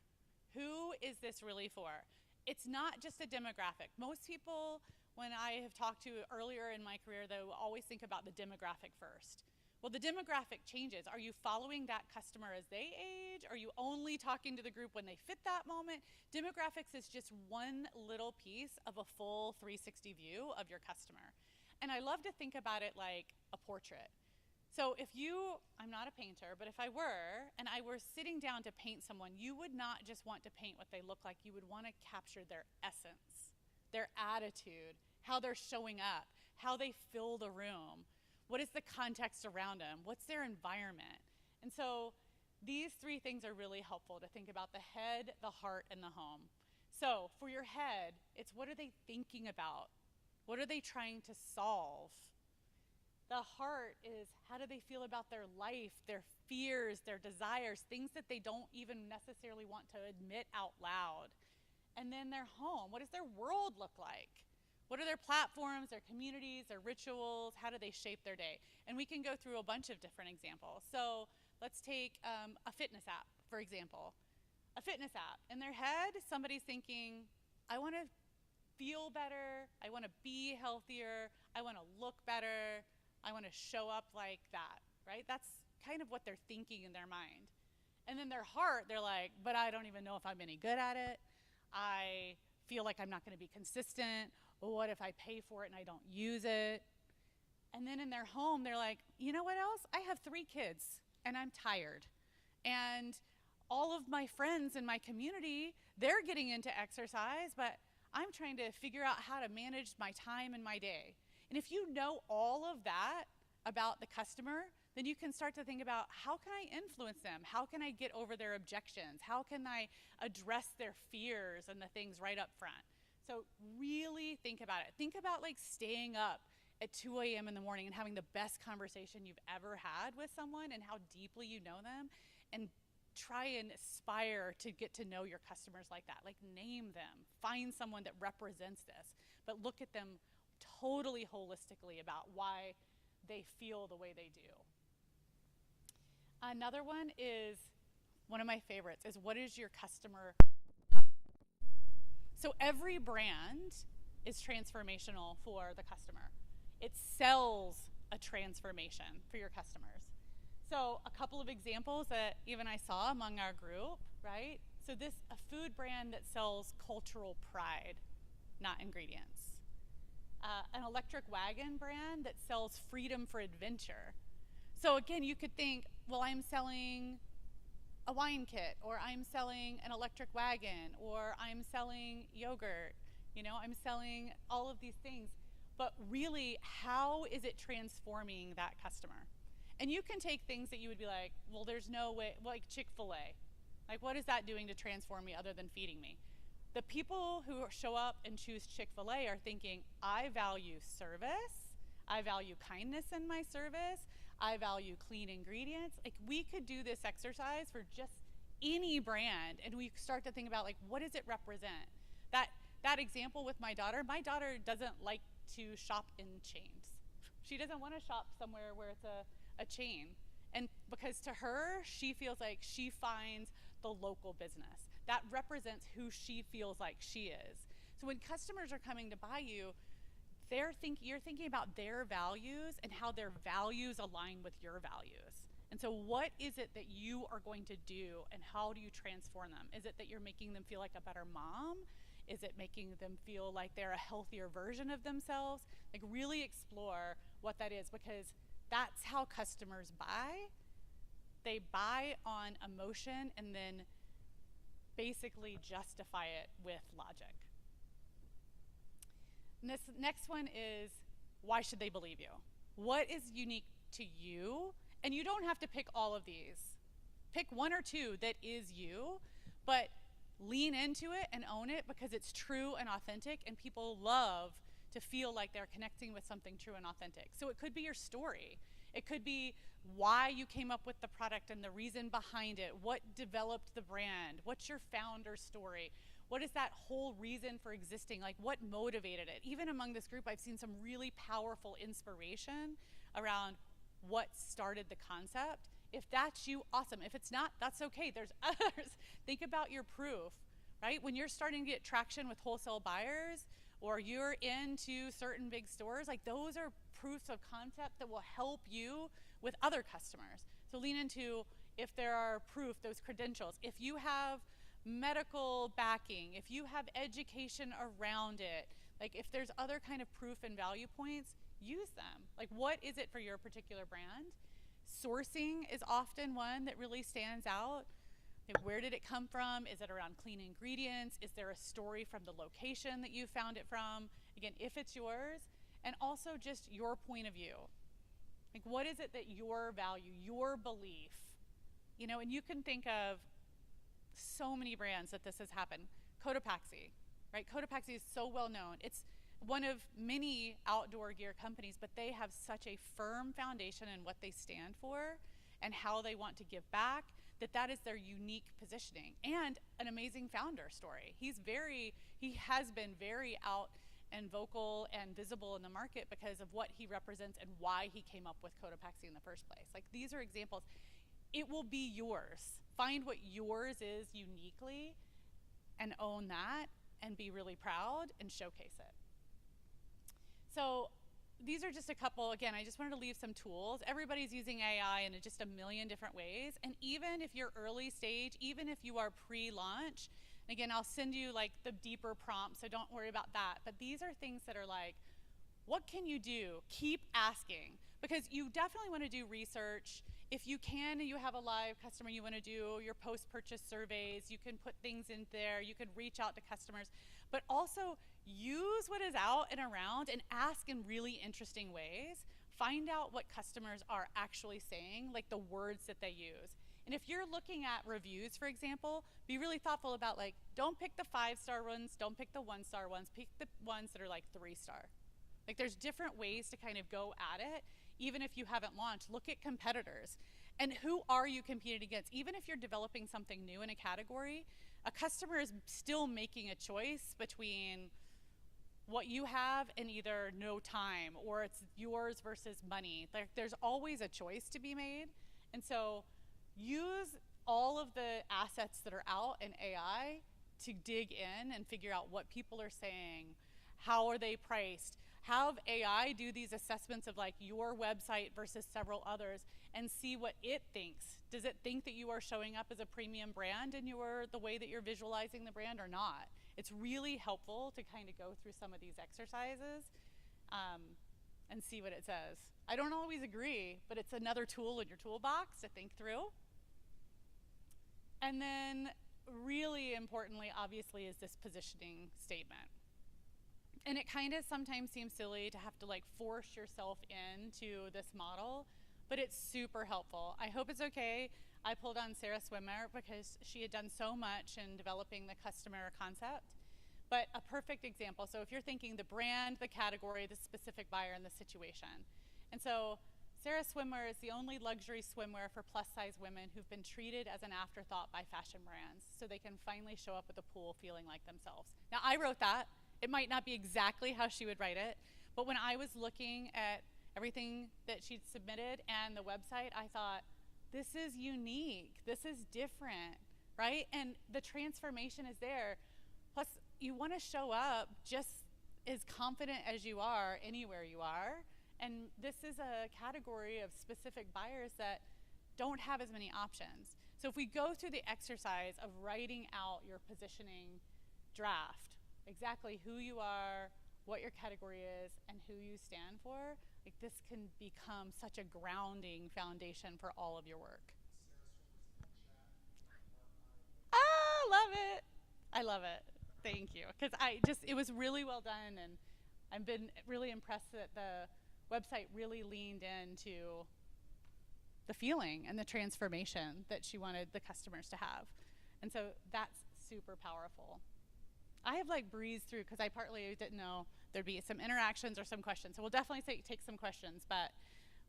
Who is this really for? It's not just a demographic. Most people, when I have talked to earlier in my career, they will always think about the demographic first.
Well, the demographic changes. Are you following that customer as they age? Are you only talking to the group when they fit that moment? Demographics is just one little piece of a full 360 view of your customer. And I love to think about it like a portrait. So if you, I'm not a painter, but if I were, and I were sitting down to paint someone, you would not just want to paint what they look like. You would want to capture their essence, their attitude, how they're showing up, how they fill the room. What is the context around them? What's their environment? And so these three things are really helpful to think about: the head, the heart, and the home. So for your head, it's what are they thinking about? What are they trying to solve? The heart is how do they feel about their life, their fears, their desires, things that they don't even necessarily want to admit out loud. And then their home, what does their world look like? What are their platforms, their communities, their rituals? How do they shape their day? And we can go through a bunch of different examples. So let's take a fitness app, for example. A fitness app. In their head, somebody's thinking, I want to feel better. I want to be healthier. I want to look better. I want to show up like that, right? That's kind of what they're thinking in their mind. And then their heart, they're like, but I don't even know if I'm any good at it. I feel like I'm not going to be consistent. What if I pay for it and I don't use it? And then in their home, they're like, you know what else? I have 3 kids and I'm tired. And all of my friends in my community, they're getting into exercise, but I'm trying to figure out how to manage my time and my day. And if you know all of that about the customer, then you can start to think about, how can I influence them? How can I get over their objections? How can I address their fears and the things right up front? So really think about it. Think about like staying up at 2 a.m. in the morning and having the best conversation you've ever had with someone and how deeply you know them, and try and aspire to get to know your customers like that. Like name them, find someone that represents this, but look at them totally holistically about why they feel the way they do. Another one is, one of my favorites, is what is your customer? So every brand is transformational for the customer. It sells a transformation for your customers. So a couple of examples that even I saw among our group, right? So a food brand that sells cultural pride, not ingredients. An electric wagon brand that sells freedom for adventure. So again, you could think, well, I'm selling a wine kit, or I'm selling an electric wagon, or I'm selling yogurt, I'm selling all of these things. But really, how is it transforming that customer? And you can take things that you would be like, well, there's no way, like Chick-fil-A. Like, what is that doing to transform me other than feeding me? The people who show up and choose Chick-fil-A are thinking, I value service, I value kindness in my service, I value clean ingredients. Like, we could do this exercise for just any brand, and we start to think about, like, what does it represent? That example with my daughter doesn't like to shop in chains. She doesn't want to shop somewhere where it's a chain. And because to her, she feels like she finds the local business. That represents who she feels like she is. So when customers are coming to buy you, you're thinking about their values and how their values align with your values. And so what is it that you are going to do, and how do you transform them? Is it that you're making them feel like a better mom? Is it making them feel like they're a healthier version of themselves? Like, really explore what that is, because that's how customers buy. They buy on emotion and then basically justify it with logic. And this next one is, why should they believe you? What is unique to you? And you don't have to pick all of these. Pick 1 or 2 that is you, but lean into it and own it, because it's true and authentic, and people love to feel like they're connecting with something true and authentic. So it could be your story. It could be why you came up with the product and the reason behind it, what developed the brand, what's your founder story, what is that whole reason for existing, like what motivated it. Even among this group, I've seen some really powerful inspiration around what started the concept. If that's you, awesome. If it's not, that's okay. There's others. Think about your proof, right? When you're starting to get traction with wholesale buyers, or you're into certain big stores, like those are proofs of concept that will help you with other customers. So lean into if there are proof, those credentials. If you have medical backing, if you have education around it, like if there's other kind of proof and value points, use them. Like what is it for your particular brand? Sourcing is often one that really stands out. Like, where did it come from? Is it around clean ingredients? Is there a story from the location that you found it from? Again, if it's yours, and also just your point of view. Like what is it that your value, your belief, you know, and you can think of so many brands that this has happened. Cotopaxi, right? Cotopaxi is so well known. It's one of many outdoor gear companies, but they have such a firm foundation in what they stand for and how they want to give back, that is their unique positioning and an amazing founder story. He has been very out and vocal and visible in the market because of what he represents and why he came up with Cotopaxi in the first place. Like these are examples. It will be yours. Find what yours is uniquely and own that and be really proud and showcase it. So these are just a couple, again, I just wanted to leave some tools. Everybody's using AI in just a million different ways. And even if you're early stage, even if you are pre-launch, again, I'll send you like the deeper prompts, so don't worry about that. But these are things that are like, what can you do? Keep asking, because you definitely want to do research. If you can, and you have a live customer, you want to do your post-purchase surveys, you can put things in there, you can reach out to customers, but also use what is out and around and ask in really interesting ways. Find out what customers are actually saying, like the words that they use. And if you're looking at reviews, for example, be really thoughtful about like, don't pick the 5-star ones, don't pick the 1-star ones, pick the ones that are like 3-star. Like there's different ways to kind of go at it. Even if you haven't launched, look at competitors. And who are you competing against? Even if you're developing something new in a category, a customer is still making a choice between what you have and either no time, or it's yours versus money. There's always a choice to be made. And so use all of the assets that are out in AI to dig in and figure out what people are saying, how are they priced. Have AI do these assessments of like your website versus several others and see what it thinks. Does it think that you are showing up as a premium brand in the way that you're visualizing the brand or not? It's really helpful to kind of go through some of these exercises and see what it says. I don't always agree, but it's another tool in your toolbox to think through. And then really importantly, obviously, is this positioning statement. And it kind of sometimes seems silly to have to like force yourself into this model, but it's super helpful. I hope it's okay. I pulled on Sarah Swimmer because she had done so much in developing the customer concept. But a perfect example, so if you're thinking the brand, the category, the specific buyer, and the situation. And so Sarah Swimwear is the only luxury swimwear for plus size women who've been treated as an afterthought by fashion brands so they can finally show up at the pool feeling like themselves. Now I wrote that. It might not be exactly how she would write it, but when I was looking at everything that she'd submitted and the website, I thought, this is unique, this is different, right? And the transformation is there. Plus, you want to show up just as confident as you are anywhere you are. And this is a category of specific buyers that don't have as many options. So if we go through the exercise of writing out your positioning draft, exactly who you are, what your category is, and who you stand for, like this can become such a grounding foundation for all of your work. Ah, love it. I love it. Thank you. Because it was really well done, and I've been really impressed that the website really leaned into the feeling and the transformation that she wanted the customers to have. And so that's super powerful. I have like breezed through because I partly didn't know there'd be some interactions or some questions. So we'll definitely take some questions, but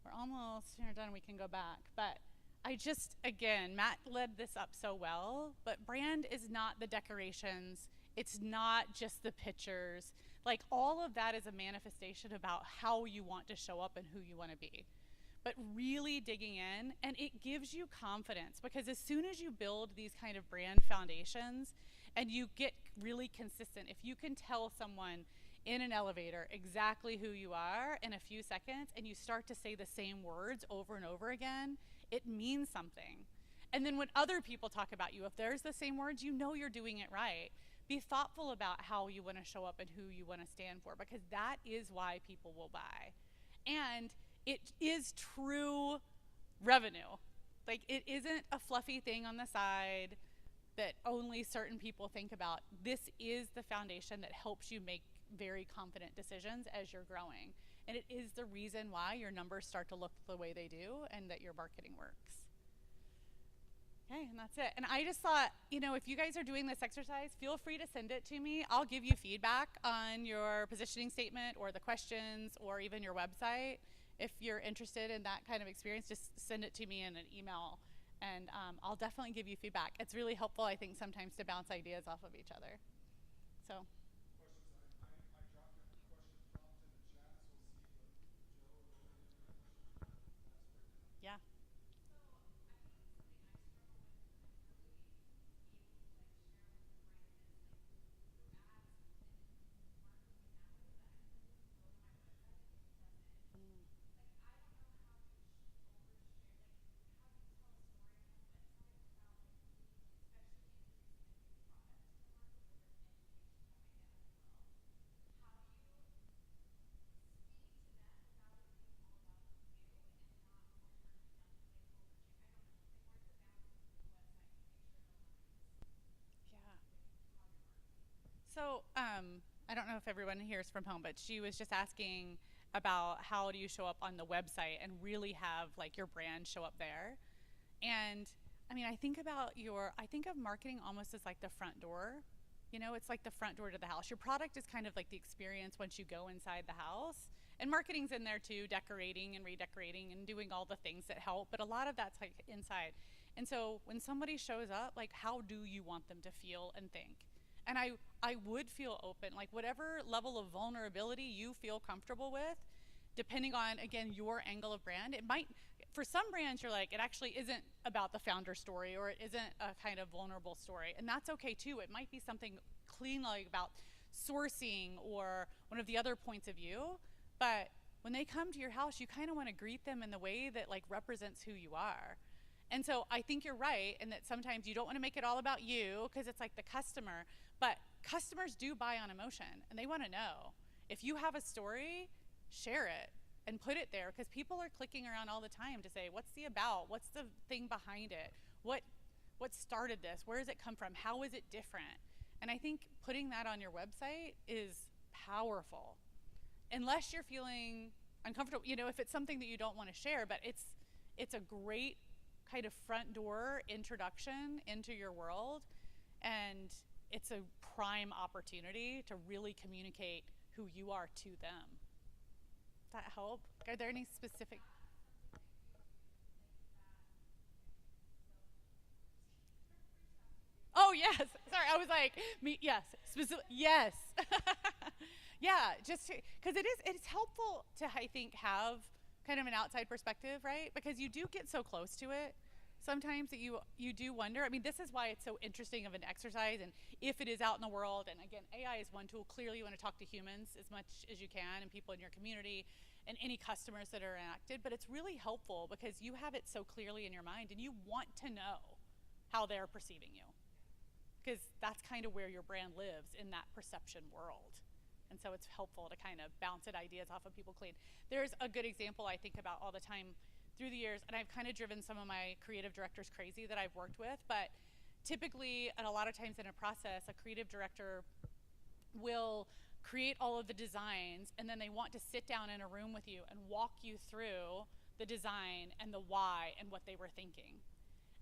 we're almost done. We can go back. But I just, again, Matt led this up so well, but brand is not the decorations. It's not just the pictures. Like all of that is a manifestation about how you want to show up and who you want to be. But really digging in, and it gives you confidence because as soon as you build these kind of brand foundations and you get really consistent, if you can tell someone in an elevator exactly who you are in a few seconds, and you start to say the same words over and over again, it means something. And then when other people talk about you, if there's the same words, you know you're doing it right. Be thoughtful about how you want to show up and who you want to stand for, because that is why people will buy. And it is true revenue. Like, it isn't a fluffy thing on the side that only certain people think about. This is the foundation that helps you make very confident decisions as you're growing. And it is the reason why your numbers start to look the way they do and that your marketing works. Okay, and that's it. And I just thought, you know, if you guys are doing this exercise, feel free to send it to me. I'll give you feedback on your positioning statement or the questions or even your website. If you're interested in that kind of experience, just send it to me in an email, and I'll definitely give you feedback. It's really helpful, I think, sometimes to bounce ideas off of each other. So.
I dropped a question prompt in the chat, so we'll see. But Joe,
Yeah. So I don't know if everyone here is from home, but she was just asking about how do you show up on the website and really have like your brand show up there. And I mean, I think of marketing almost as like the front door. You know, it's like the front door to the house. Your product is kind of like the experience once you go inside the house. And marketing's in there too, decorating and redecorating and doing all the things that help. But a lot of that's like inside. And so when somebody shows up, like, how do you want them to feel and think? And I would feel open, like whatever level of vulnerability you feel comfortable with, depending on, again, your angle of brand. It might, for some brands, you're like, it actually isn't about the founder story, or it isn't a kind of vulnerable story. And that's okay too. It might be something clean, like about sourcing or one of the other points of view. But when they come to your house, you kind of want to greet them in the way that like represents who you are. And so I think you're right in that sometimes you don't want to make it all about you because it's like the customer, but customers do buy on emotion and they want to know. If you have a story, share it and put it there, because people are clicking around all the time to say, what's the about? What's the thing behind it? What started this? Where does it come from? How is it different? And I think putting that on your website is powerful. Unless you're feeling uncomfortable, you know, if it's something that you don't want to share, but it's a great kind of front door introduction into your world, and it's a prime opportunity to really communicate who you are to them. Does that help? Are there any specific? Oh yes, sorry, I was like, yes, specific, yes. Yeah, just because it's helpful to, I think, have kind of an outside perspective, right? Because you do get so close to it sometimes that you do wonder. I mean, this is why it's so interesting of an exercise, and if it is out in the world, and again, AI is one tool. Clearly you want to talk to humans as much as you can and people in your community and any customers that are enacted, but it's really helpful because you have it so clearly in your mind and you want to know how they're perceiving you, because that's kind of where your brand lives, in that perception world. And so it's helpful to kind of bounce ideas off of people clean. There's a good example I think about all the time through the years, and I've kind of driven some of my creative directors crazy that I've worked with, but typically, and a lot of times in a process, a creative director will create all of the designs, and then they want to sit down in a room with you and walk you through the design and the why and what they were thinking.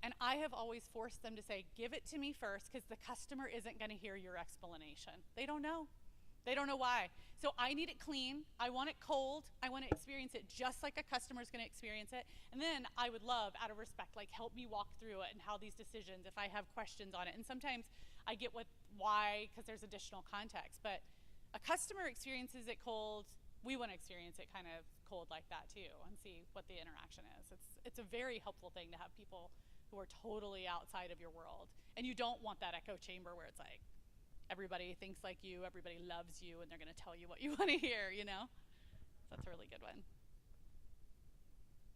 And I have always forced them to say, give it to me first, because the customer isn't going to hear your explanation. They don't know. They don't know why. So I need it clean. I want it cold. I want to experience it just like a customer is going to experience it. And then I would love, out of respect, like, help me walk through it and how these decisions, if I have questions on it. And sometimes I get why, because there's additional context. But a customer experiences it cold. We want to experience it kind of cold like that too, and see what the interaction is. It's a very helpful thing to have people who are totally outside of your world. And you don't want that echo chamber where it's like, everybody thinks like you, everybody loves you, and they're going to tell you what you want to hear, you know? So that's a really good one.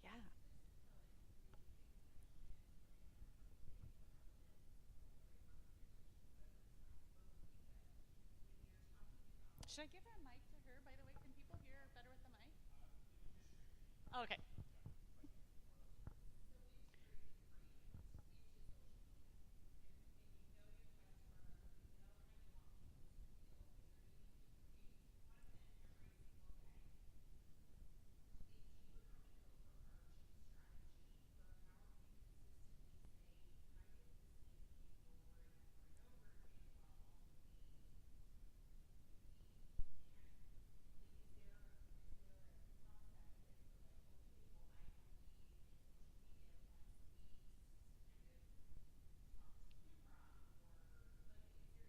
Yeah. Should I give a mic to her, by the way? Can people hear better with the mic? Okay.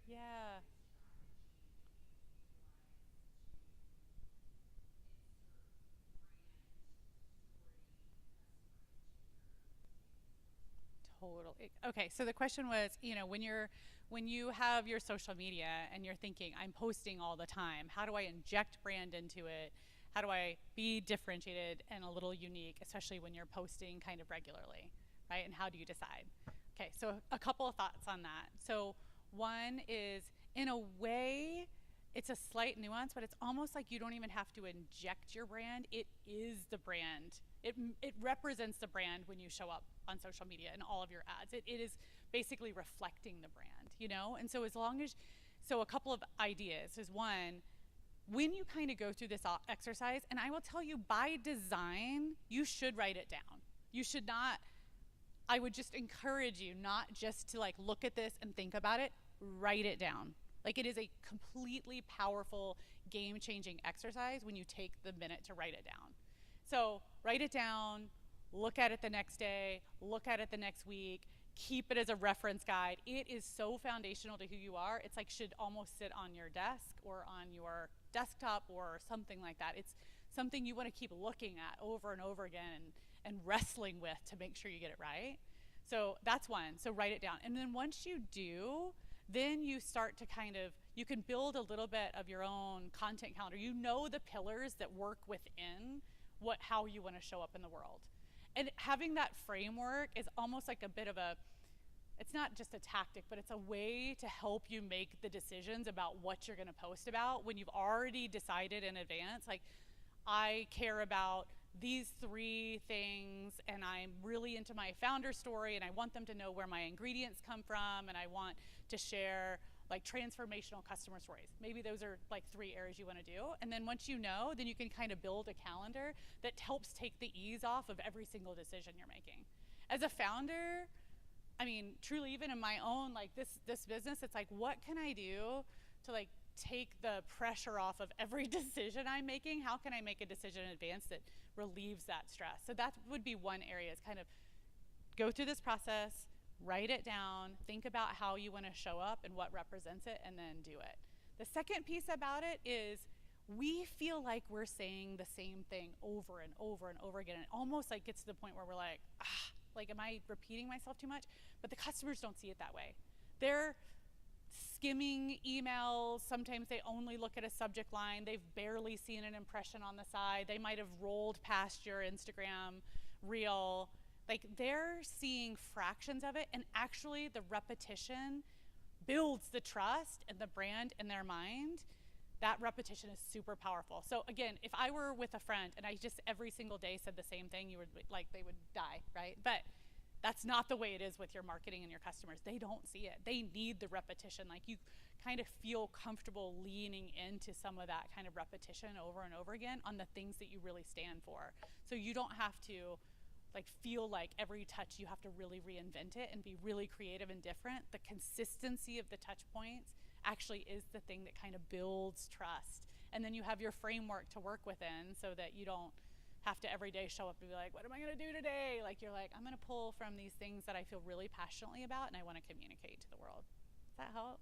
Yeah. Totally. Okay, so the question was, when you have your social media and you're thinking, I'm posting all the time, how do I inject brand into it? How do I be differentiated and a little unique, especially when you're posting kind of regularly, right? And how do you decide? Okay, so a couple of thoughts on that. So one is, in a way, it's a slight nuance, but it's almost like you don't even have to inject your brand. It is the brand. It represents the brand when you show up on social media and all of your ads. It is basically reflecting the brand, you know? And so so a couple of ideas is one, when you kind of go through this exercise, and I will tell you by design, you should write it down. You should not, I would just encourage you not just to like look at this and think about it, write it down. Like it is a completely powerful, game-changing exercise when you take the minute to write it down. So write it down, look at it the next day, look at it the next week, keep it as a reference guide. It is so foundational to who you are. It's like should almost sit on your desk or on your desktop or something like that. It's something you want to keep looking at over and over again and wrestling with to make sure you get it right. So that's one. So write it down. And then once you do, then you start to you can build a little bit of your own content calendar. You know the pillars that work within how you want to show up in the world. And having that framework is almost like a bit of it's not just a tactic, but it's a way to help you make the decisions about what you're going to post about when you've already decided in advance, like, I care about these 3 things and I'm really into my founder story and I want them to know where my ingredients come from and I want to share like transformational customer stories. Maybe those are like 3 areas you want to do. And then once you know, then you can kind of build a calendar that helps take the ease off of every single decision you're making. As a founder, I mean, truly, even in my own like this business, it's like, what can I do to like take the pressure off of every decision I'm making? How can I make a decision in advance that relieves that stress? So that would be one area. It's kind of go through this process, write it down, think about how you want to show up and what represents it, and then do it. The second piece about it is we feel like we're saying the same thing over and over and over again. And almost like gets to the point where we're like, am I repeating myself too much? But the customers don't see it that way. They're skimming emails. Sometimes they only look at a subject line. They've barely seen an impression on the side. They might have rolled past your Instagram reel. Like they're seeing fractions of it, and actually the repetition builds the trust and the brand in their mind. That repetition is super powerful. So again, if I were with a friend and I just every single day said the same thing, you would like, they would die, right? But that's not the way it is with your marketing and your customers. They don't see it. They need the repetition. Like you kind of feel comfortable leaning into some of that kind of repetition over and over again on the things that you really stand for. So you don't have to like feel like every touch you have to really reinvent it and be really creative and different. The consistency of the touch points actually is the thing that kind of builds trust. And then you have your framework to work within so that you don't have to every day show up and be like, what am I going to do today? Like you're like, I'm going to pull from these things that I feel really passionately about and I want to communicate to the world. Does that help?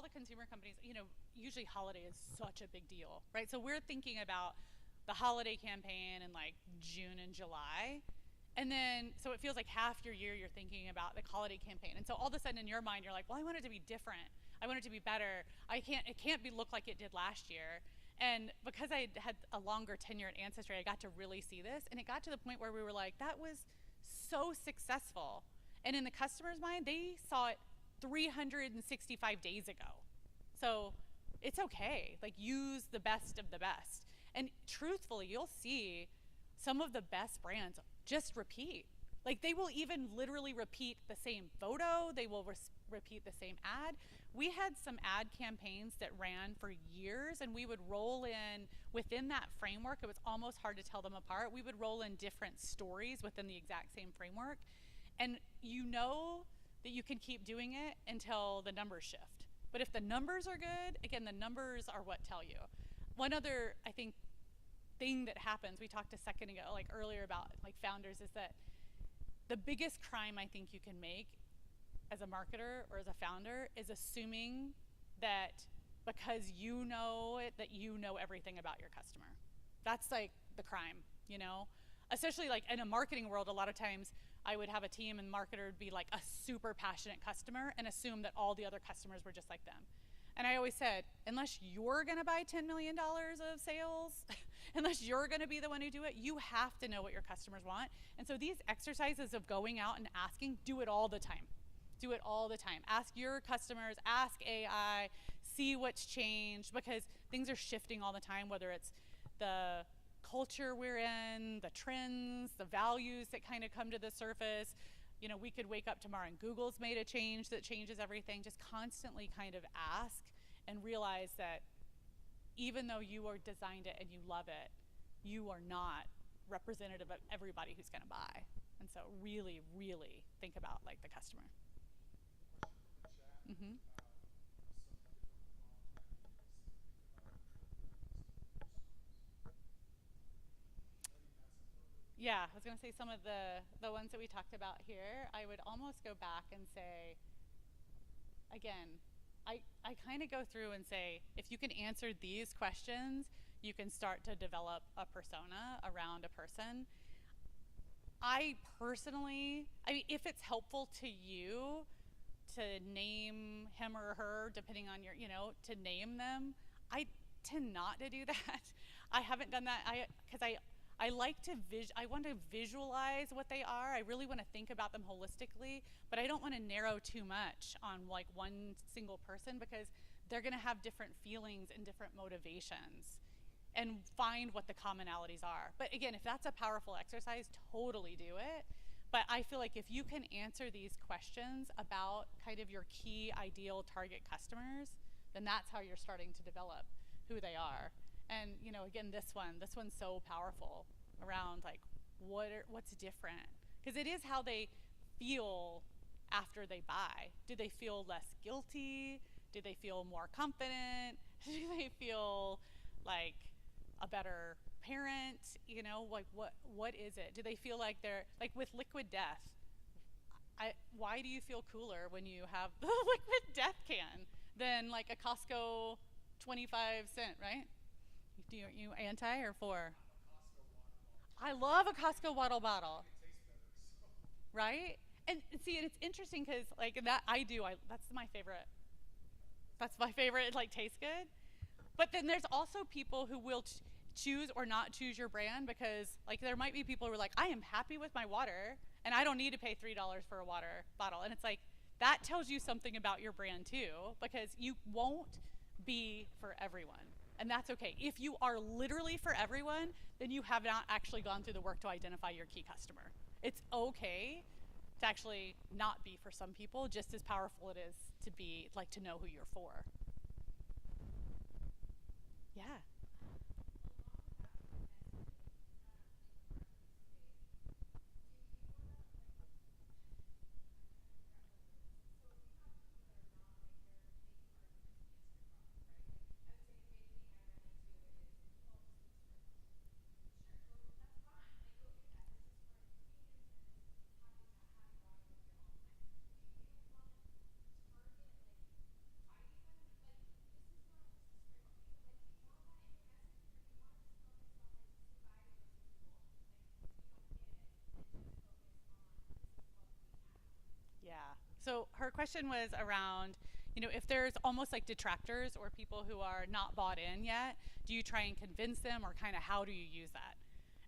the consumer companies, usually holiday is such a big deal, right? So we're thinking about the holiday campaign in like June and July. And then, so it feels like half your year you're thinking about the holiday campaign. And so all of a sudden in your mind, you're like, well, I want it to be different. I want it to be better. It can't look like it did last year. And because I had a longer tenure at Ancestry, I got to really see this. And it got to the point where we were like, that was so successful. And in the customer's mind, they saw it 365 days ago. So it's okay. Like, use the best of the best. And truthfully, you'll see some of the best brands just repeat. Like, they will even literally repeat the same photo. They will repeat the same ad. We had some ad campaigns that ran for years, and we would roll in within that framework. It was almost hard to tell them apart. We would roll in different stories within the exact same framework. And you know that you can keep doing it until the numbers shift. But if the numbers are good, again, the numbers are what tell you. One other, I think, thing that happens, we talked a second ago, like earlier about like founders, is that the biggest crime I think you can make as a marketer or as a founder is assuming that because you know it, that you know everything about your customer. That's like the crime, Especially like in a marketing world, a lot of times I would have a team and marketer would be like a super passionate customer and assume that all the other customers were just like them. And I always said, unless you're gonna buy $10 million of sales, unless you're gonna be the one who do it, you have to know what your customers want. And so these exercises of going out and asking, do it all the time. Do it all the time. Ask your customers, ask AI, see what's changed, because things are shifting all the time, whether it's the culture we're in, the trends, the values that kind of come to the surface. We could wake up tomorrow and Google's made a change that changes everything. Just constantly kind of ask and realize that even though you are designed it and you love it, you are not representative of everybody who's going to buy. And so really, really think about like the customer. Mm-hmm. Yeah, I was going to say some of the ones that we talked about here, I would almost go back and say, again, I kind of go through and say, if you can answer these questions, you can start to develop a persona around a person. I personally, if it's helpful to you to name him or her, depending on your, to name them, I tend not to do that. I haven't done that, because I like to I want to visualize what they are. I really want to think about them holistically, but I don't want to narrow too much on like one single person, because they're going to have different feelings and different motivations, and find what the commonalities are. But again, if that's a powerful exercise, totally do it. But I feel like if you can answer these questions about kind of your key ideal target customers, then that's how you're starting to develop who they are. And again, this one's so powerful around like what's different, because it is how they feel after they buy. Do they feel less guilty? Do they feel more confident? Do they feel like a better parent? Like what is it? Do they feel like they're like with Liquid Death? Why do you feel cooler when you have the Liquid Death can than like a Costco 25-cent, right? You anti or for? I love a Costco water bottle. Right? And see, and it's interesting because like that that's my favorite. That's my favorite. It like tastes good. But then there's also people who will choose or not choose your brand, because like there might be people who are like, I am happy with my water and I don't need to pay $3 for a water bottle. And it's like, that tells you something about your brand too, because you won't be for everyone. And that's okay. If you are literally for everyone, then you have not actually gone through the work to identify your key customer. It's okay to actually not be for some people, just as powerful it is to be like to know who you're for. Yeah. question was around, if there's almost like detractors or people who are not bought in yet, do you try and convince them, or kind of how do you use that?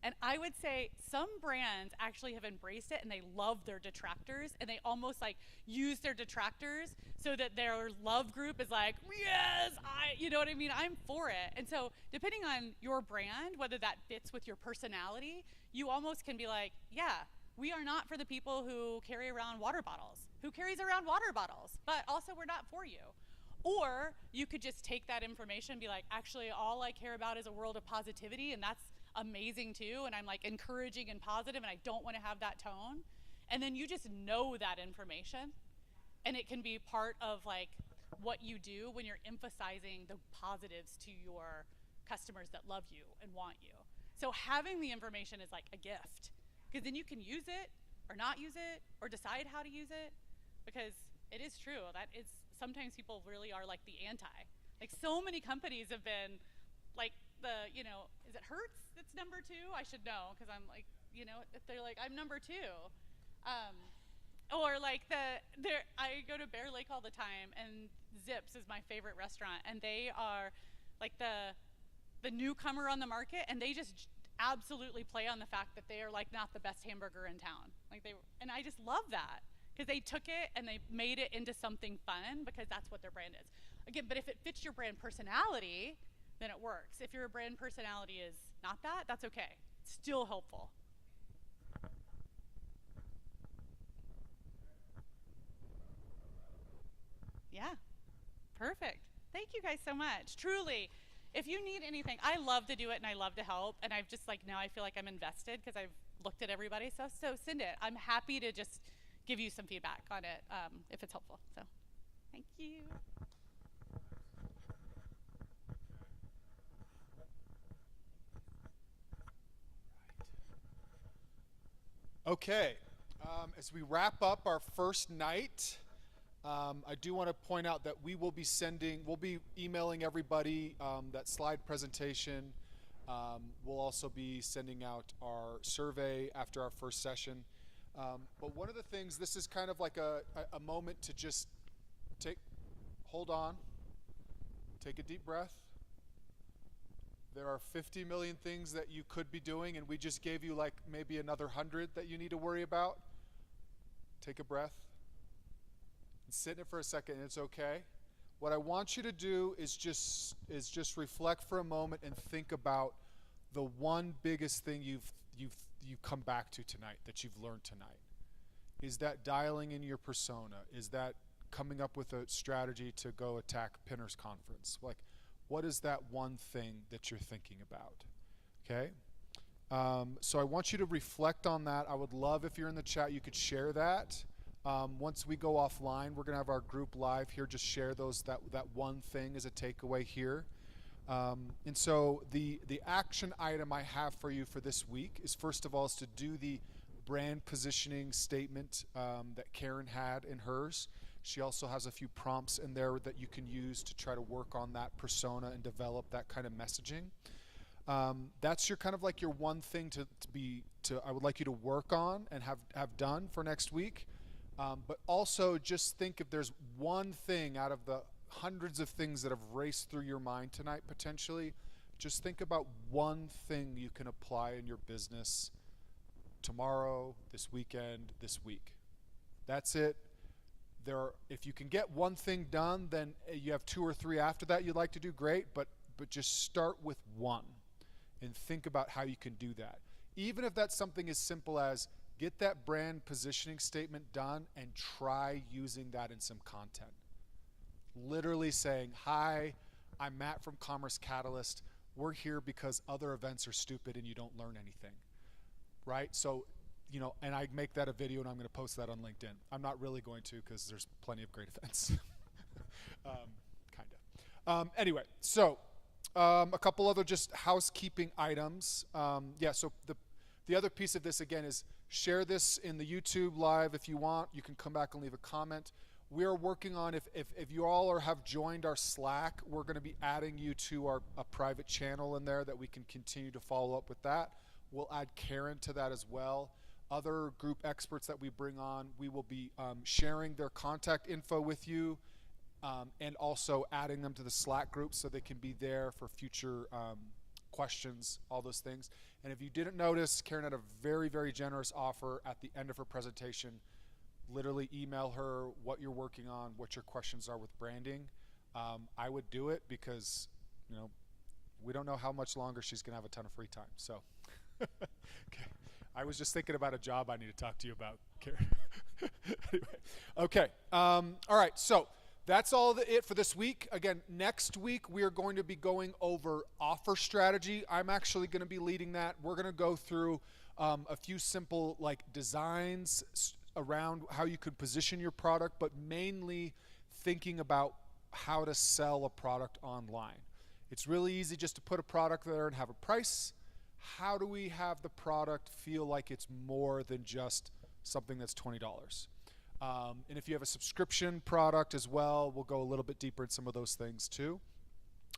And I would say some brands actually have embraced it and they love their detractors, and they almost like use their detractors so that their love group is like, yes, you know what I mean? I'm for it. And so depending on your brand, whether that fits with your personality, you almost can be like, yeah, we are not for the people who carry around water bottles. Who carries around water bottles? But also we're not for you. Or you could just take that information and be like, actually all I care about is a world of positivity, and that's amazing too, and I'm like encouraging and positive, and I don't want to have that tone. And then you just know that information, and it can be part of like what you do when you're emphasizing the positives to your customers that love you and want you. So having the information is like a gift, because then you can use it or not use it or decide how to use it, because it is true that it's sometimes people really are like the anti. Like so many companies have been like is it Hertz that's number 2? I should know, because I'm like, they're like, I'm number 2. Or like I go to Bear Lake all the time, and Zips is my favorite restaurant, and they are like the newcomer on the market, and they just absolutely play on the fact that they are like not the best hamburger in town. And I just love that, because they took it and they made it into something fun, because that's what their brand is. Again, but if it fits your brand personality, then it works. If your brand personality is not that, that's okay. It's still helpful. Yeah, perfect. Thank you guys so much. Truly, if you need anything, I love to do it and I love to help. And I've just like, now I feel like I'm invested because I've looked at everybody. So send it. I'm happy to just give you some feedback on it if it's helpful. So thank you.
Okay, as we wrap up our first night, I do want to point out that we'll be emailing everybody that slide presentation. We'll also be sending out our survey after our first session. But one of the things, this is kind of like a moment to just hold on, take a deep breath. There are 50 million things that you could be doing, and we just gave you like maybe another 100 that you need to worry about. Take a breath and sit in it for a second, and it's okay. What I want you to do is just reflect for a moment and think about the one biggest thing you've come back to tonight, that you've learned tonight. Is that dialing in your persona? Is that coming up with a strategy to go attack Pinner's conference? Like, what is that one thing that you're thinking about? Okay? So I want you to reflect on that. I would love if you're in the chat, you could share that. Once we go offline, we're going to have our group live here. Just share that one thing as a takeaway here. And so the action item I have for you for this week is, first of all, is to do the brand positioning statement that Karen had in hers. She also has a few prompts in there that you can use to try to work on that persona and develop that kind of messaging. That's your kind of like your one thing I would like you to work on and have done for next week. But also just think if there's one thing out of the hundreds of things that have raced through your mind tonight potentially, just think about one thing you can apply in your business tomorrow, this weekend, this week. That's it. If you can get one thing done, then you have 2 or 3 after that you'd like to do, great, but just start with one and think about how you can do that. Even if that's something as simple as get that brand positioning statement done and try using that in some content. Literally saying, hi, I'm Matt from Commerce Catalyst. We're here because other events are stupid and you don't learn anything, right? So, and I make that a video and I'm going to post that on LinkedIn. I'm not really going to, because there's plenty of great events. Kind of. Anyway, so a couple other just housekeeping items. So the other piece of this, again, is share this in the YouTube live if you want. You can come back and leave a comment. We are working on, if you all have joined our Slack, we're going to be adding you to a private channel in there that we can continue to follow up with that. We'll add Karen to that as well. other group experts that we bring on. We will be sharing their contact info with you, and also adding them to the Slack group so they can be there for future questions, all those things. And if you didn't notice, Karen had a very, very generous offer at the end of her presentation. Literally email her what you're working on, what your questions are with branding. I would do it because, we don't know how much longer she's going to have a ton of free time. So, okay. I was just thinking about a job I need to talk to you about, Karen. Anyway, okay. All right. So that's all it for this week. Again, next week we are going to be going over offer strategy. I'm actually going to be leading that. We're going to go through a few simple designs around how you could position your product, but mainly thinking about how to sell a product online. It's really easy just to put a product there and have a price. How do we have the product feel like it's more than just something that's $20? And if you have a subscription product as well, we'll go a little bit deeper in some of those things too.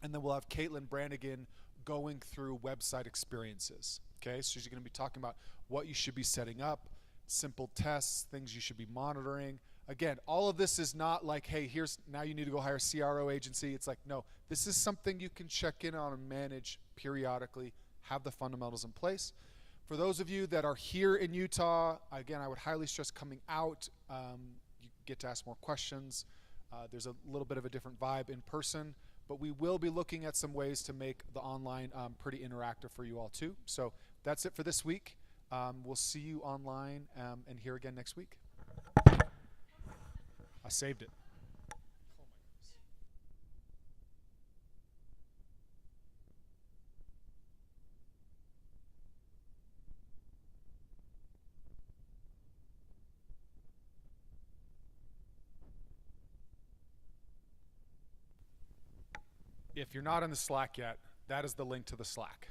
And then we'll have Caitlin Brannigan going through website experiences. Okay, so she's going to be talking about what you should be setting up, simple tests, things you should be monitoring. Again, all of this is not like, hey, now you need to go hire a CRO agency. It's like, no, this is something you can check in on and manage periodically, have the fundamentals in place. For those of you that are here in Utah, again, I would highly stress coming out. You get to ask more questions. There's a little bit of a different vibe in person, but we will be looking at some ways to make the online pretty interactive for you all too. So that's it for this week. We'll see you online and here again next week. I saved it. If you're not in the Slack yet, that is the link to the Slack.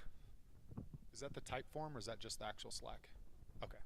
Is that the type form or is that just the actual Slack? Okay.